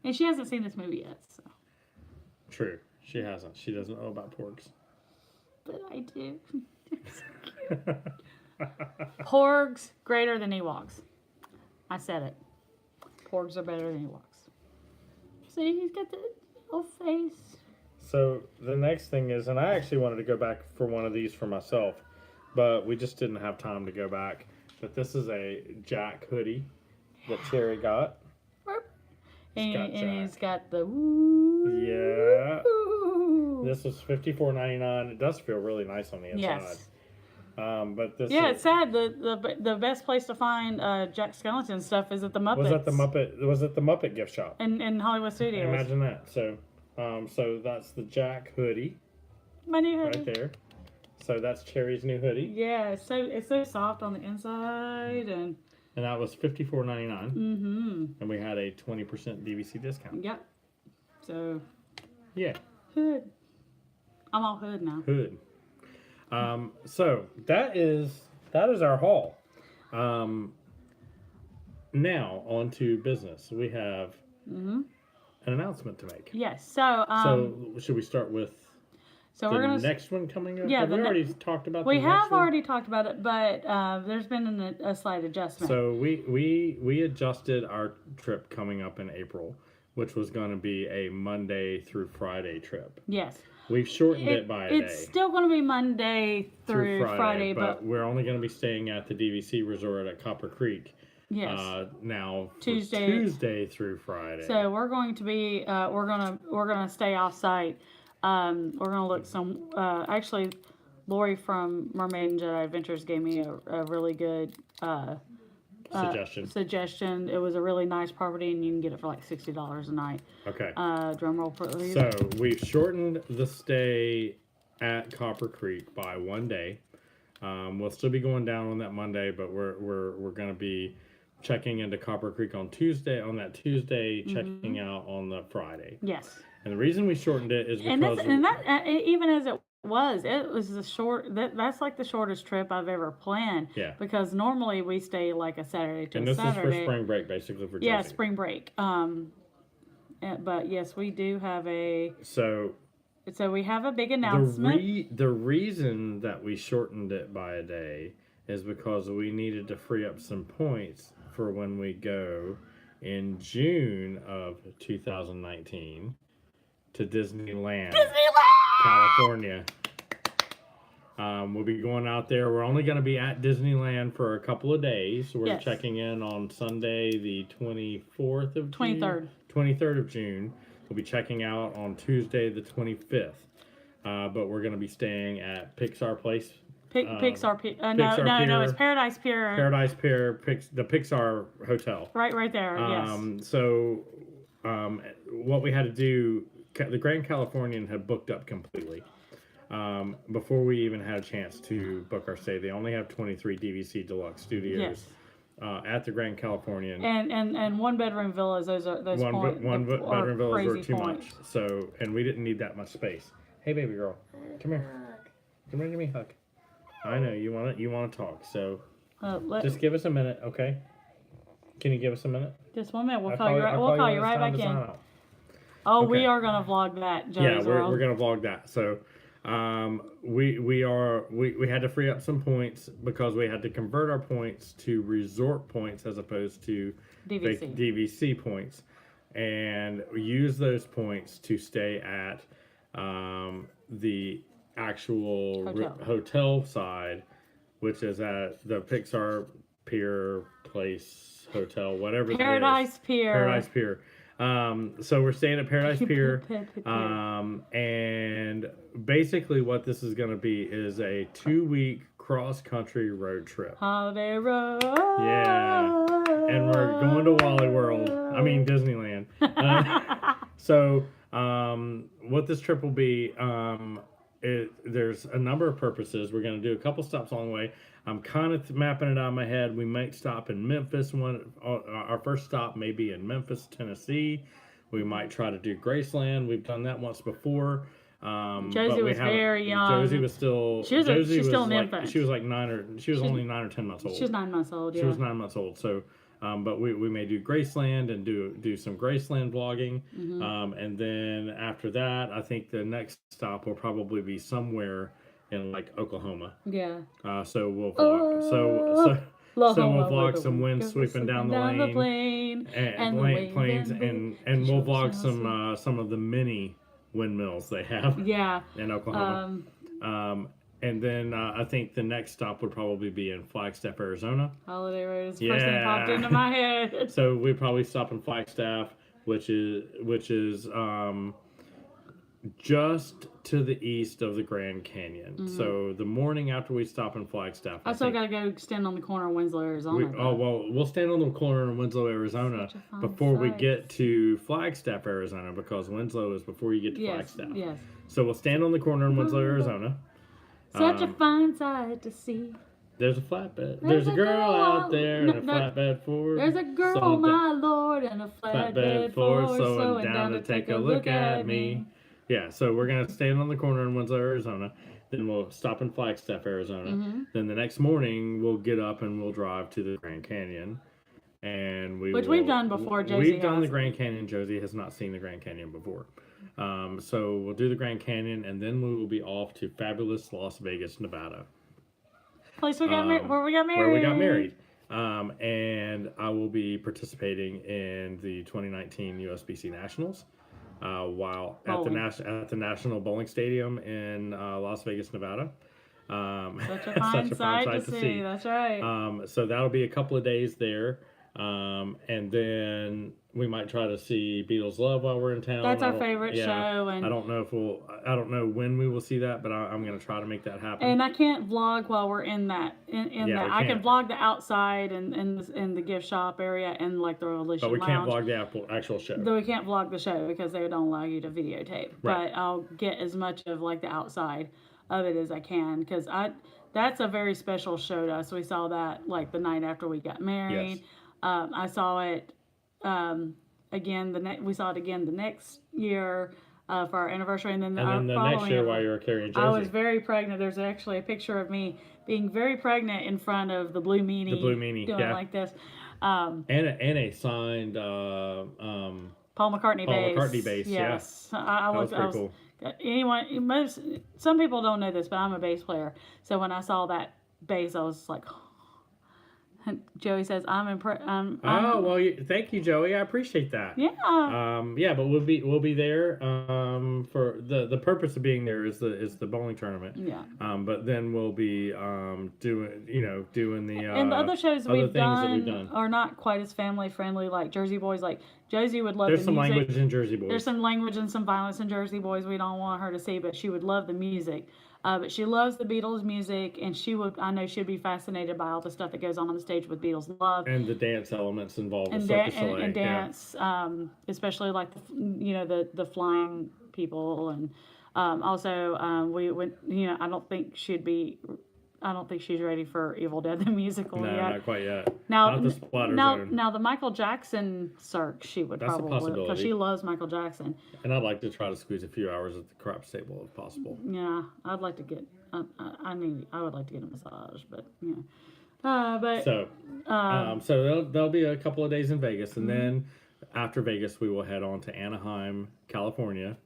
And she hasn't seen this movie yet. So. True, she hasn't. She doesn't know about porgs. But I do. Porgs greater than Ewoks. I said it. Porgs are better than Ewoks. See, he's got the little face. So the next thing is, and I actually wanted to go back for one of these for myself, but we just didn't have time to go back. But this is a Jack hoodie that Cherry got. And he's got the yeah. This was $54.99. It does feel really nice on the inside. Yes. But this it's sad. The best place to find Jack Skellington stuff is at the Muppets. Was at the Muppet gift shop in Hollywood Studios. Imagine that. So that's the Jack hoodie. My new hoodie. Right there. So that's Cherry's new hoodie. Yeah, it's so soft on the inside and that was $54.99. Mm-hmm. And we had a 20% DVC discount. Yep. So yeah. Hood. I'm all hood now. Hood. So that is our haul. Now on to business. We have an announcement to make. Yes. So should we start with we're gonna next one coming up? Yeah, we already talked about. We have already talked about it, but there's been a slight adjustment. So we adjusted our trip coming up in April, which was going to be a Monday through Friday trip. Yes. We've shortened it by a day. It's still going to be Monday through Friday, but we're only going to be staying at the DVC resort at Copper Creek. Yes. Now Tuesday through Friday. So we're going to be we're gonna stay off site. We're gonna look some. Actually, Lori from Mermaid and Jedi Adventures gave me a really good suggestion. It was a really nice property, and you can get it for like $60 a night. Okay. Drum roll, please. So we've shortened the stay at Copper Creek by 1 day. We'll still be going down on that Monday, but we're gonna be checking into Copper Creek on Tuesday, checking out on the Friday. Yes. And the reason we shortened it is because... Even as it was the short, that's like the shortest trip I've ever planned. Yeah. Because normally we stay like a Saturday to Saturday. And this is for spring break, basically, for Josie. Yeah, spring break. But yes, we do have So we have a big announcement. The reason that we shortened it by a day is because we needed to free up some points for when we go in June of 2019 to Disneyland, California. We'll be going out there. We're only going to be at Disneyland for a couple of days. We're checking in on Sunday, the 23rd of June. 23rd of June. We'll be checking out on Tuesday, the 25th. But we're going to be staying at Pixar Place. Pixar Pier. No, it's Paradise Pier. Paradise Pier, the Pixar Hotel. Right there, yes. So, what we had to do, the Grand Californian had booked up completely. Before we even had a chance to book our stay. They only have 23 DVC Deluxe Studios at the Grand Californian. And one-bedroom villas, those one bedroom villas were too points. much. So, and we didn't need that much space. Hey, baby girl, come here. Come here, give me a hug. I know you want to talk, so just give us a minute, okay? Can you give us a minute? Just 1 minute. We'll call you right back in. Oh, okay. We are gonna vlog that, Joe's Yeah, we're gonna vlog that. So, we had to free up some points because we had to convert our points to resort points as opposed to DVC points, and use those points to stay at the actual hotel side, which is at the Pixar Pier Place Hotel, whatever. Paradise Pier. So we're staying at Paradise Pier, and basically what this is going to be is a 2-week cross-country road trip. Holiday road. Yeah, and we're going to Disneyland. So what this trip will be, there's a number of purposes. We're going to do a couple stops along the way. I'm kind of mapping it out in my head. We might stop in Memphis. Our first stop may be in Memphis, Tennessee. We might try to do Graceland. We've done that once before. Josie was very young. Josie was still. She's still an infant. She was like only 9 or 10 months old. She was 9 months old. Yeah. She was 9 months old. So, but we may do Graceland and do some Graceland vlogging. Mm-hmm. And then after that, I think the next stop will probably be somewhere in like Oklahoma. Yeah. So we'll vlog. So we'll vlog some wind sweeping down the lane and planes, and we'll vlog some of the mini windmills they have. Yeah. In Oklahoma. And then I think the next stop would probably be in Flagstaff, Arizona. Holiday Road is the first thing popped into my head. So we'd probably stop in Flagstaff, which is just to the east of the Grand Canyon. Mm-hmm. So the morning after we stop in Flagstaff, I still gotta go stand on the corner of Winslow, Arizona. We'll stand on the corner in Winslow, Arizona before we get to Flagstaff, Arizona, because Winslow is before you get to Flagstaff. Yes. So we'll stand on the corner in Winslow, Arizona. Such a fine sight to see. There's a flatbed. There's a girl out there in a flatbed Ford. There's a girl, my lord, in a flatbed Ford, slowing down to take a look at me. Yeah, so we're going to stand on the corner in Winslow, Arizona. Then we'll stop in Flagstaff, Arizona. Mm-hmm. Then the next morning, we'll get up and we'll drive to the Grand Canyon. And we've done before, Josie. We've done the Grand Canyon. Josie has not seen the Grand Canyon before. So we'll do the Grand Canyon, and then we will be off to fabulous Las Vegas, Nevada. Place where we got married. And I will be participating in the 2019 USBC Nationals. while at the National Bowling Stadium in Las Vegas, Nevada. Such a fine sight to see. That's right. So that'll be a couple of days there. And then we might try to see Beatles Love while we're in town. That's our favorite show. And I don't know when we will see that, but I'm going to try to make that happen. And I can't vlog while we're in that. I can vlog the outside and the gift shop area and like the Revolution But we can't Lounge. vlog the actual show. Though we can't vlog the show because they don't allow you to videotape. Right. But I'll get as much of like the outside of it as I can because that's a very special show to us. We saw that like the night after we got married. Yes. I saw it again. We saw it again the next year for our anniversary, and then the next year while you were carrying Josie. I was very pregnant. There's actually a picture of me being very pregnant in front of the Blue Meanie. The Blue Meanie, doing like this. And a signed Paul McCartney bass. Paul McCartney bass. Yes, Yeah. I was pretty cool. Some people don't know this, but I'm a bass player. So when I saw that bass, I was like. And Joey says, "I'm impressed." Oh well, thank you, Joey. I appreciate that. Yeah. Yeah, but we'll be there. For the purpose of being there is the bowling tournament. Yeah. But then we'll be doing the and the other shows other we've done are not quite as family friendly. Like Jersey Boys, like Josie would love. There's the some music. language in Jersey Boys. There's some language and some violence in Jersey Boys. We don't want her to see, but she would love the music. But she loves the Beatles music, and I know she'd be fascinated by all the stuff that goes on the stage with Beatles Love. And the dance elements involved with and dance, especially like the flying people, and also we went. I don't think she's ready for Evil Dead the musical no, yet. Not quite yet. Now, not the splatter zone. Now the Michael Jackson circ, she would That's probably because she loves Michael Jackson. And I'd like to try to squeeze a few hours at the crap stable if possible. Yeah, I'd like to get. I would like to get a massage, but yeah. So there'll be a couple of days in Vegas, and then after Vegas, we will head on to Anaheim, California,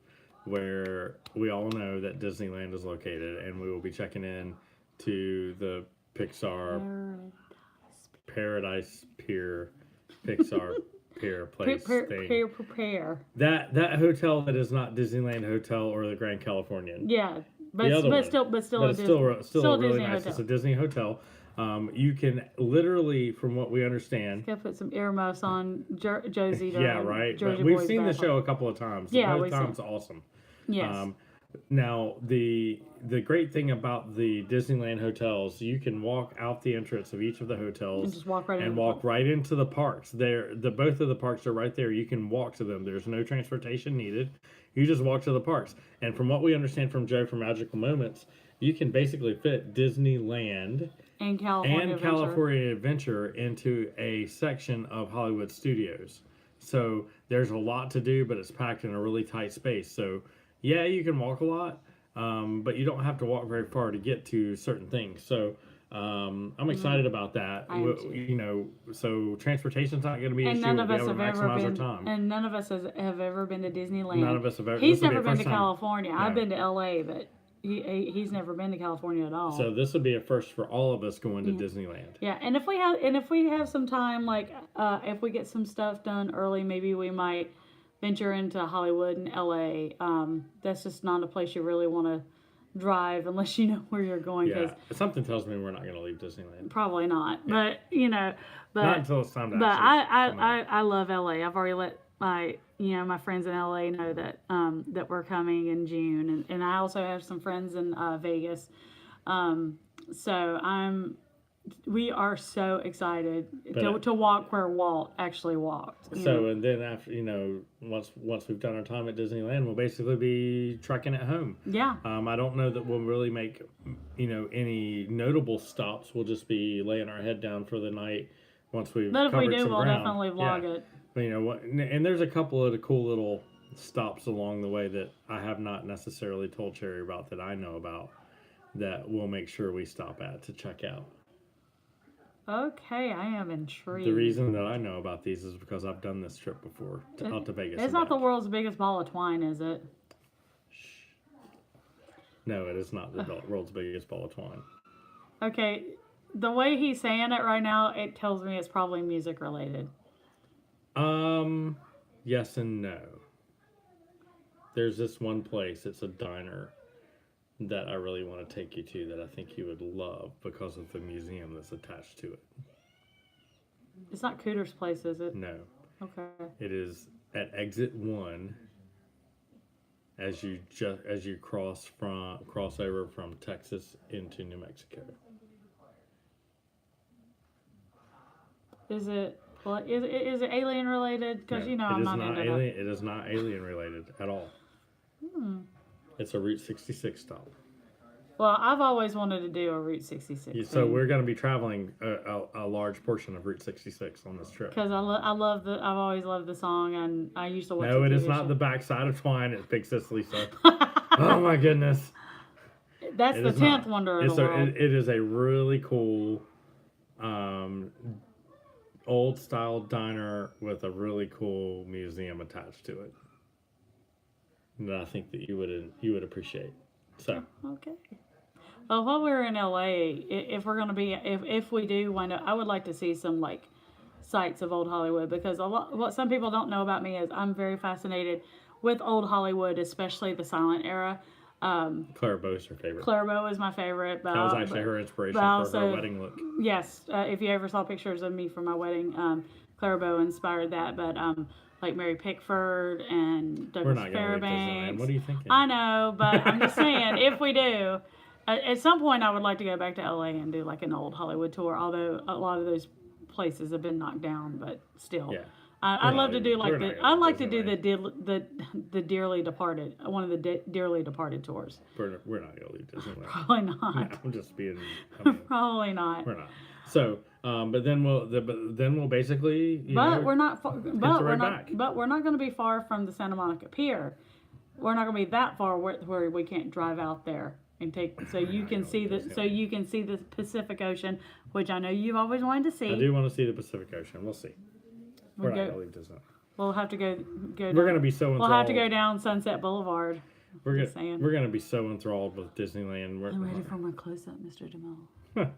where we all know that Disneyland is located, and we will be checking in to the Pixar Paradise Pier Pixar Pier place thing. Prepare. That hotel that is not Disneyland Hotel or the Grand Californian. Yeah, but still it's a really Disney nice. hotel. It's a Disney hotel. You can literally, from what we understand, gotta put some earmuffs on Josie. Yeah, right. Jersey We've Boys seen the battle. show a couple of times. Yeah, both times awesome. Yes. Now the great thing about the Disneyland hotels, you can walk out the entrance of each of the hotels and just walk right right into the parks. Both of the parks are right there. You can walk to them. There's no transportation needed. You just walk to the parks. And from what we understand from Joe from Magical Moments, you can basically fit Disneyland and California Adventure into a section of Hollywood Studios. So there's a lot to do, but it's packed in a really tight space. So yeah, you can walk a lot, but you don't have to walk very far to get to certain things. So I'm excited about that. So transportation's not going to be an issue. None of us have ever been. Time. And none of us have ever been to Disneyland. None of us have ever. He's never been to California. No. I've been to LA, but he's never been to California at all. So this will be a first for all of us going to Disneyland. Yeah, and if we have some time, like if we get some stuff done early, maybe we might venture into Hollywood and LA. That's just not a place you really want to drive unless you know where you're going. Yeah, something tells me we're not going to leave Disneyland. Probably not, yeah. but not until it's time to. But I love LA. I've already let my friends in LA know that that we're coming in June, and I also have some friends in Vegas. So we are so excited to walk where Walt actually walked. So and then after once we've done our time at Disneyland, we'll basically be trekking at home. Yeah. I don't know that we'll really make any notable stops. We'll just be laying our head down for the night once we've covered some ground. But if we do, we'll definitely vlog it. But and there's a couple of the cool little stops along the way that I have not necessarily told Cherry about that I know about that we'll make sure we stop at to check out. Okay, I am intrigued. The reason that I know about these is because I've done this trip before out to Vegas. It's not the world's biggest ball of twine, is it? No, it is not the world's biggest ball of twine. Okay, the way he's saying it right now, it tells me it's probably music related. Yes and no. there's this one place. It's a diner that I really want to take you to that I think you would love because of the museum that's attached to it. It's not Cooter's Place, is it? No. Okay. It is at exit 1 as you cross over from Texas into New Mexico. Is it alien related? Because No, I'm not into that. It is not alien related at all. It's a Route 66 stop. Well, I've always wanted to do a Route 66. So we're going to be traveling a large portion of Route 66 on this trip. Because I've always loved the song, and I used to watch. No, the it is TV not show. the backside of Twine at Big Sicily, so. Oh my goodness. That's the 10th wonder of the world. It is a really cool, old style diner with a really cool museum attached to it that I think that you would appreciate. So. Okay. Well, while we're in LA, if we're gonna be, if we do wind up, I would like to see some like sites of old Hollywood, because what some people don't know about me is I'm very fascinated with old Hollywood, especially the silent era. Clara Bow is her favorite. Clara Bow is my favorite. That was actually her inspiration for her wedding look. Yes, if you ever saw pictures of me for my wedding, Clara Bow inspired that. But like Mary Pickford and Douglas Fairbanks. What are you thinking? I know, but I'm just saying, if we do, at some point I would like to go back to LA and do like an old Hollywood tour. Although a lot of those places have been knocked down, but still. Yeah. I'd love to do like I'd like to do the dearly departed, one of the dearly departed tours. We're not gonna leave Disneyland. Probably not. No, I'm just being. Probably not. We're not. So, but then we'll basically. We're not back. But we're not going to be far from the Santa Monica Pier. We're not going to be that far where we can't drive out there and take. So you can see the Pacific Ocean, which I know you've always wanted to see. I do want to see the Pacific Ocean. We'll see. We're not gonna leave Disneyland. We'll have to go. We're gonna be so enthralled. We'll have to go down Sunset Boulevard. We're gonna be so enthralled with Disneyland. I'm ready for my close up, Mr. DeMille.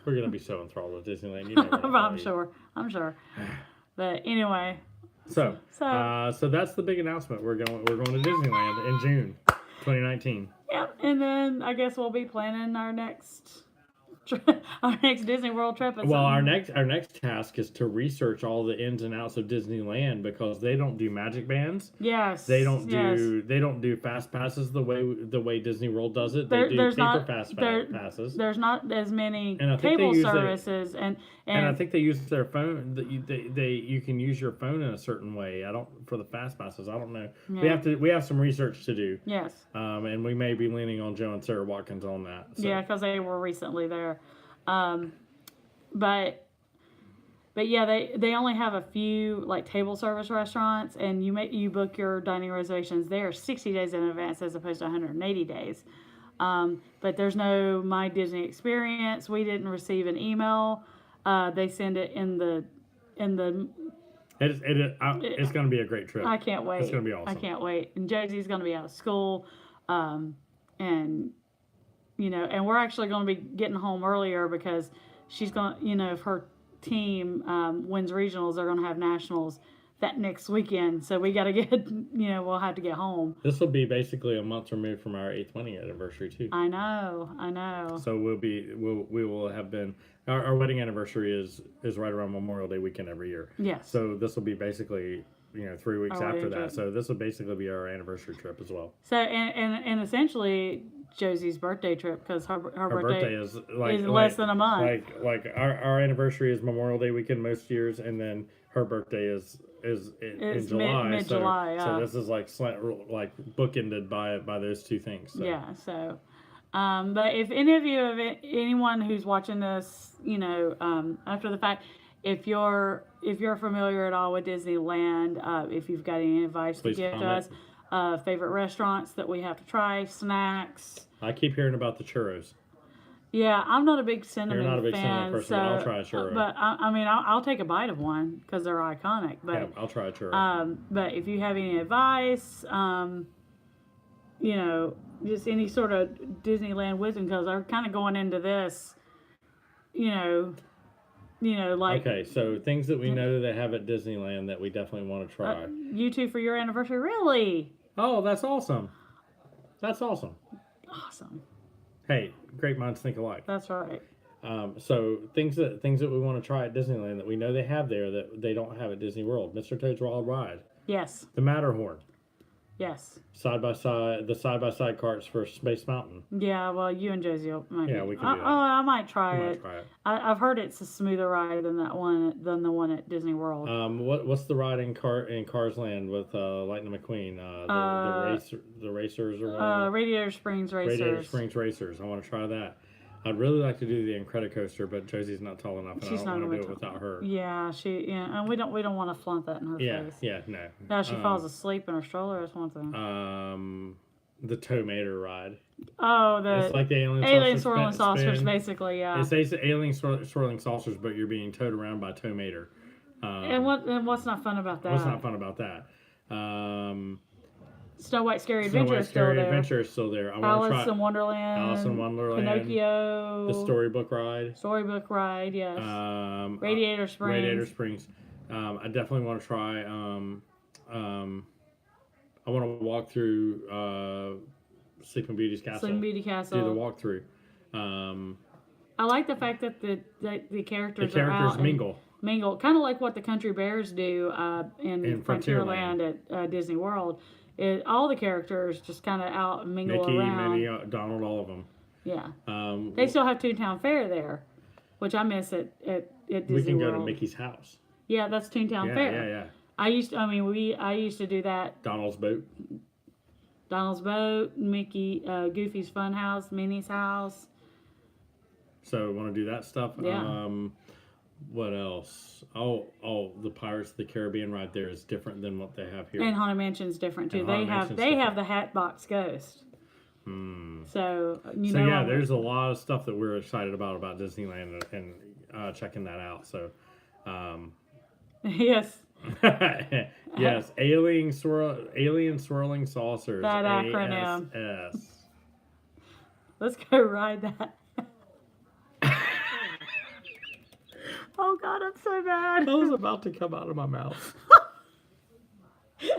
We're gonna be so enthralled with Disneyland. You know I'm sure. But anyway. So that's the big announcement. We're going to Disneyland in June, 2019. Yep, and then I guess we'll be planning our next Disney World trip. Well, our next task is to research all the ins and outs of Disneyland, because they don't do magic bands. Yes. They don't do fast passes the way Disney World does it. They do paper fast passes. There's not as many cable services, and I think they use their phone. You can use your phone in a certain way. For the fast passes. I don't know. Yeah. We have some research to do. Yes. And we may be leaning on Joe and Sarah Watkins on that. So. Yeah, because they were recently there. But yeah, they only have a few like table service restaurants, and you book your dining reservations there 60 days in advance as opposed to 180 days. But there's no My Disney Experience. We didn't receive an email. They send it in the. It's going to be a great trip. I can't wait. It's going to be awesome. I can't wait. And Josie's going to be out of school, and and we're actually going to be getting home earlier because she's going. If her team wins regionals, they're going to have nationals that next weekend. So we got to get. We'll have to get home. This will be basically a month removed from our 8th wedding anniversary too. I know. So we will have been. Our wedding anniversary is right around Memorial Day weekend every year. Yes. So this will be basically 3 weeks after that. So this will basically be our anniversary trip as well. So and essentially Josie's birthday trip, because her birthday is less than a month. Like our anniversary is Memorial Day weekend most years, and then her birthday is in July. Mid-July. So this is like bookended by those two things. So. Yeah. So. But if anyone who's watching this, after the fact, if you're familiar at all with Disneyland, if you've got any advice to give to us, favorite restaurants that we have to try, snacks. I keep hearing about the churros. Yeah, I'm not a big cinnamon fan. You're not a big cinnamon person, but I'll try a churro. But I'll take a bite of one because they're iconic. But yeah, I'll try a churro. But if you have any advice, just any sort of Disneyland wisdom, because they're kind of going into this, you know, like Okay, so things that we know they have at Disneyland that we definitely want to try. you two for your anniversary. Really? Oh, that's awesome. That's awesome. Awesome. Hey, great minds think alike. That's right. So things that we want to try at Disneyland that we know they have there that they don't have at Disney World. Mr. Toad's Wild Ride. Yes. The Matterhorn. Yes. The side-by-side carts for Space Mountain. Yeah, well, you and Josie might. Yeah, we can do that. I might try it. Might try it. I've heard it's a smoother ride than the one at Disney World. What's the ride in Cars Land with Lightning McQueen? The racers or whatever. Radiator Springs Racers. Radiator Springs Racers. I want to try that. I'd really like to do the Incredicoaster, but Josie's not tall enough, and She's I don't not want to gonna do it without her. Yeah, and we don't want to flaunt that in her face. Yeah, no. Now she falls asleep in her stroller. That's one thing. The Tow-Mater ride. Oh, It's like the alien swirling saucers, basically. Yeah. It's alien swirling saucers, but you're being towed around by Tow-Mater. And what's not fun about that? What's not fun about that? Snow White Scary Adventure is still there. Adventure is still there. Alice in Wonderland. Alice in Wonderland. Pinocchio. The Storybook Ride. Storybook Ride, yes. Radiator Springs. Radiator Springs. I definitely want to try. I want to walk through Sleeping Beauty's castle. Sleeping Beauty Castle. Do the walkthrough. I like the fact that the characters are out mingle. Mingle, kind of like what the Country Bears do in Frontierland at Disney World. All the characters just kind of out and mingle Mickey, around. Minnie, Donald, all of them. Yeah. They still have Toontown Fair there, which I miss at Disney World. We can go to Mickey's house. Yeah, that's Toontown Fair. Yeah. I used to do that. Donald's boat, Mickey, Goofy's Fun House, Minnie's house. So want to do that stuff. Yeah. What else? Oh, the Pirates of the Caribbean ride there is different than what they have here. And Haunted Mansion's different too. They have the Hatbox Ghost. So there's a lot of stuff that we're excited about Disneyland and checking that out. So, yes. Yes, alien swirling saucers. That acronym. ASS. Let's go ride that. Oh God, I'm so bad. That was about to come out of my mouth. Oh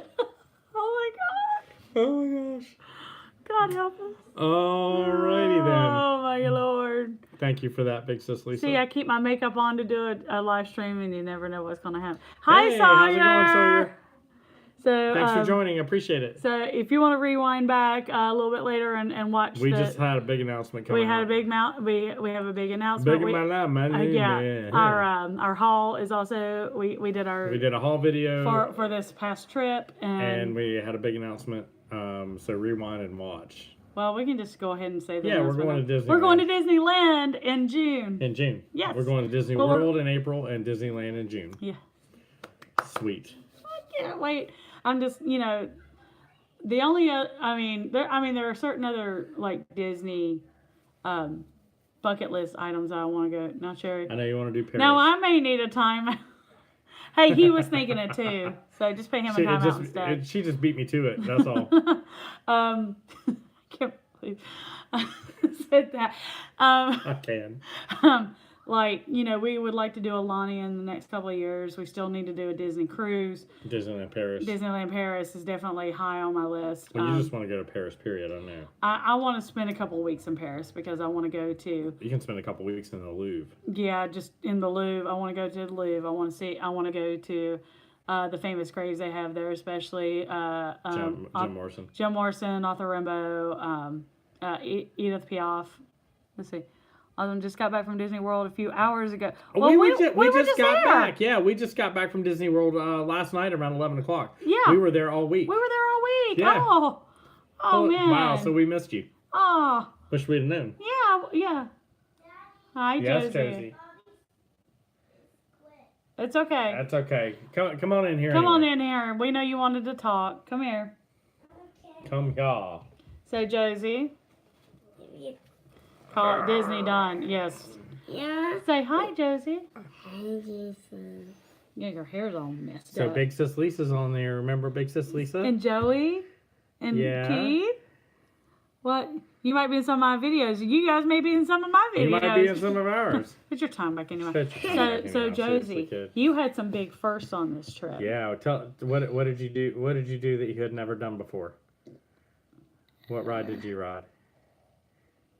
my God. Oh my gosh. God help us. Alrighty then. Oh my Lord. Thank you for that, Big Sis Lisa. See, I keep my makeup on to do a live stream, and you never know what's going to happen. Hi, hey, Sawyer. how's it going, Sawyer? So, thanks for joining. I appreciate it. So, if you want to rewind back a little bit later and watch, we just had a big announcement coming. We had a big we have a big announcement. Big yeah. Our haul is also we did a haul video for this past trip, and we had a big announcement. So rewind and watch. Well, we can just go ahead and say that. Yeah, we're going to Disney. We're going to Disneyland in June. In June. Yes. We're going to Disney World in April and Disneyland in June. Yeah. Sweet. I can't wait. I'm just, the only, there are certain other like Disney bucket list items I want to go. Not Sherry. I know you want to do Paris. No, I may need a time. Hey, he was thinking it too. So just pay him a time out instead. She just beat me to it. That's all. I can't believe I said that. I can. We would like to do a Lonnie in the next couple of years. We still need to do a Disney cruise. Disneyland Paris. Disneyland Paris is definitely high on my list. Well, you just want to go to Paris, period, I know. I want to spend a couple of weeks in Paris because I want to go to... You can spend a couple of weeks in the Louvre. Yeah, just in the Louvre. I want to go to the Louvre. I want to go to the famous graves they have there, especially... Jim Morrison. Jim Morrison, Arthur Rimbaud, Edith Piaf. Let's see. I just got back from Disney World a few hours ago. Well, we just got back. Yeah, we just got back from Disney World last night around 11 o'clock. Yeah. We were there all week. Yeah. Oh man. Wow, so we missed you. Oh. Wish we'd have known. Yeah. Hi, yes, Josie. It's okay. That's okay. Come on in here. Come on in here. We know you wanted to talk. Come here. Come here. So, Josie. Call it Disney done. Yes. Yeah. Say hi, Josie. Hi, Jason. Yeah, your hair's all messed So up. Big Sis Lisa's on there. Remember Big Sis Lisa? And Joey? And yeah. Keith? What? You might be in some of my videos. You guys may be in some of my videos. You might be in some of ours. Put your time back anyway. Put your time back So anyway. Seriously, Josie, kid. you had some big firsts on this trip. Yeah, what did you do? What did you do that you had never done before? What ride did you ride?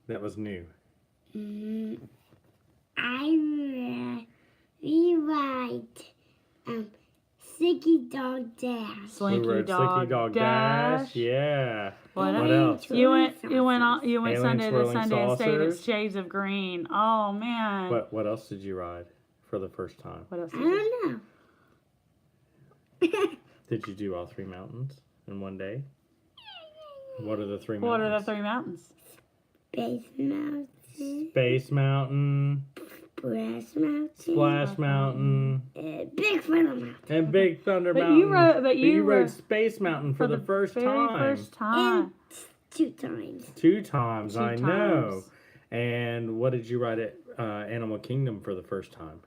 That was new. we ride Slinky Dog Dash. Slinky Dog Dash. Yeah. What else? You went Alien Sunday to swirling Sunday and stayed at saucers. Shades of Green. Oh man. What else did you ride for the first time? What else? I Did you? don't know. Did you do all 3 mountains in one day? What are the 3 What are mountains? the 3 mountains? Space Mountain. Space Mountain, Splash Mountain. Splash Mountain, Big Thunder Mountain. and Big Thunder But Mountain. you rode- but you rode rode- Space Mountain for the first very time. First time. 2 times. 2 times, Two I know. times. And what did you ride at Animal Kingdom for the first time?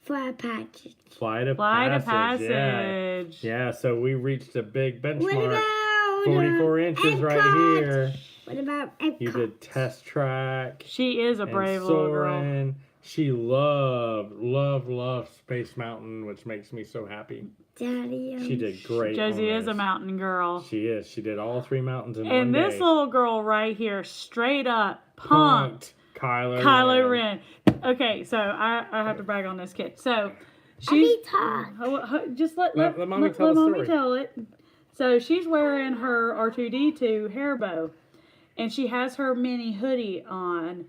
Fly Patches. Flight of Flight of Passage. Passage. Yeah, so we reached a big What benchmark. about 44 inches right Epcot? here. What about Epcot? You did Test Track. She is a And brave little girl. Soarin'. She loved Space Mountain, which makes me so happy. Daddy. She did great. Josie on is a this. mountain girl. She is. She did all 3 mountains in one And this day. little girl right here, straight up punked Kylo Ren. Okay, so I have to brag on this kid. So Let me she's talk. just let Mommy tell the Mommy story. tell it. So she's wearing her R2D2 hair bow, and she has her mini hoodie on,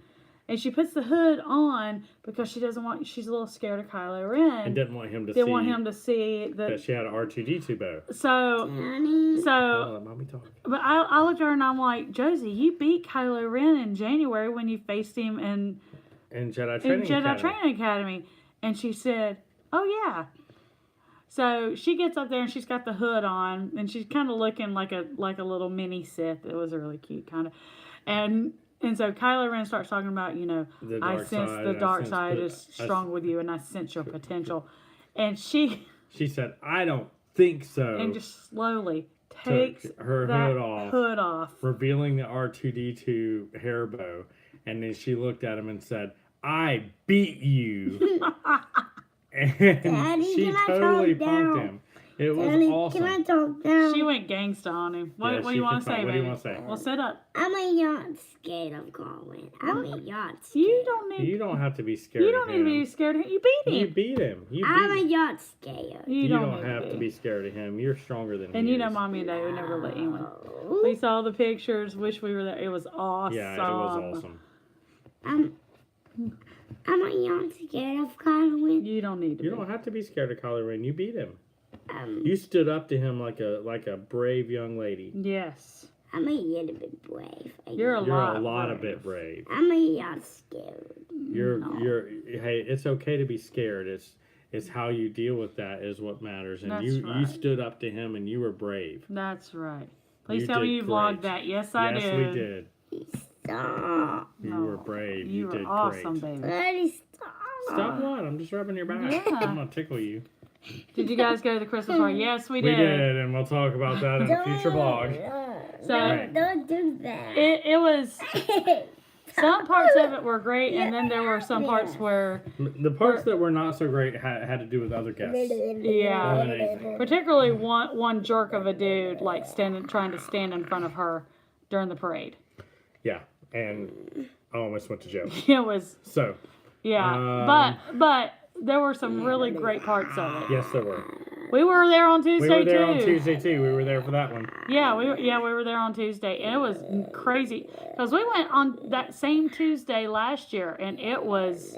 and she puts the hood on because she doesn't want. She's a little scared of Kylo Ren. And didn't want him to Didn't see want him to see that she had an R2D2 bow. So Daddy. Oh, let Mommy talk. but I looked at her and I'm like, Josie, you beat Kylo Ren in January when you faced him in Jedi Training Academy. Training Academy. And she said, oh, yeah. So she gets up there and she's got the hood on and she's kind of looking like a little mini Sith. It was really cute, kind of. And so Kylo Ren starts talking about, The I dark sense side, the I dark sense side the- is strong with you and I sense your potential. And she She said, I don't think so. and just slowly takes her that hood off, off. revealing the R2D2 hair bow. And then she looked at him and said, I beat you. And Daddy, she can I totally calm punked down? him. It was Daddy, awesome. can I talk now? She went gangsta on him. What Yeah, do she you want can to say, talk. What do you baby? want to say? Well, sit up. I'm a yacht scared of Colin. I'm a yacht scared. You don't need. You don't have to be scared You of don't need him. to be scared of him. You beat You him. beat him. You I'm a beat him. yacht scared. You You don't, don't need have to be scared of him. You're stronger than And he you know, is. Mommy and Daddy would never let you in. Oh, We saw the pictures. Wish we were there. It was awesome. Yeah, it was awesome. I'm a yacht scared of Colin. You don't need to. You be. don't have to be scared of Kylo Ren. You beat him. Um, You stood up to him like a brave young lady. Yes. I'm a little bit brave. You're a You're lot. a lot brave. of bit brave. I'm a yacht scared. Hey, it's okay to be scared. It's how you deal with that is what matters. And That's you right. stood up to him and you were brave. That's right. Please You tell me did you vlogged great. that. Yes, I yes, did. we did. Stop. You were brave. You, You, were did awesome, great. baby. Daddy, stop. Stop what? I'm just rubbing your back. Yeah. I'm gonna tickle you. Did you guys go to the Christmas party? Yes, we We did. did, and we'll talk about that in a future vlog. So Don't do that. it was. Some parts of it were great, and then there were some parts where, The parts that were not so great had to do with other guests. yeah, More than anything. particularly one jerk of a dude like trying to stand in front of her during the parade. Yeah, and I almost went to jail. It was, So, yeah, but there were some really great parts of it. yes, there were. We were there on Tuesday We were there too. on Tuesday too. We were there for that one. Yeah, we were there on Tuesday, and it was crazy because we went on that same Tuesday last year, and it was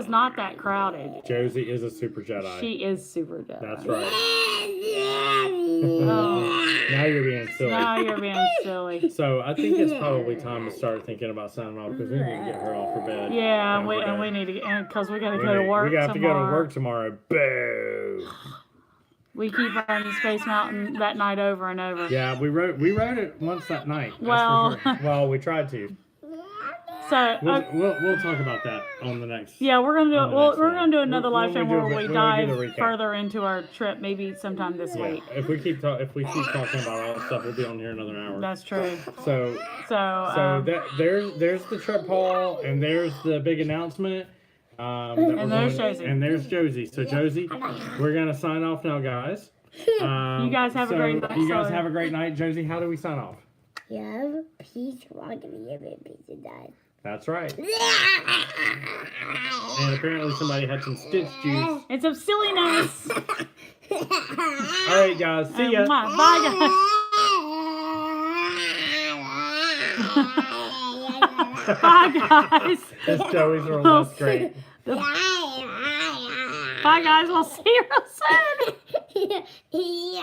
not that crowded. Josie is a super Jedi. She is super good. That's right. Oh, Now you're being silly. now you're being silly. So I think it's probably time to start thinking about signing off because we need to get her off her bed. Yeah, And and we need to get because we got to go to We work have to go to tomorrow. work tomorrow. Boo. We keep running Space Mountain that night over and over. Yeah, we wrote it once that night. That's Well- for sure. Well, we tried to. So we'll talk about that on the next. yeah, we're gonna do we're gonna do another When live we stream do where a- we when we do dive the recap. further into our trip, maybe sometime this Yeah, week. if we keep talking about all this stuff, we'll be on here another hour. That's true. So there's the trip haul, and there's the big announcement. And there's Josie. And there's Josie. So Josie, we're gonna sign off now, guys. You guys have a great night. You guys have a great night, Josie. How do we sign off? You have a piece. We're gonna give it a piece of that. That's right. And apparently somebody had some stitch juice. It's some silliness. All right, guys. See ya. Bye, guys. Bye, guys. This Joey's roll. That's great. Bye, guys. We'll see you real soon. Yeah.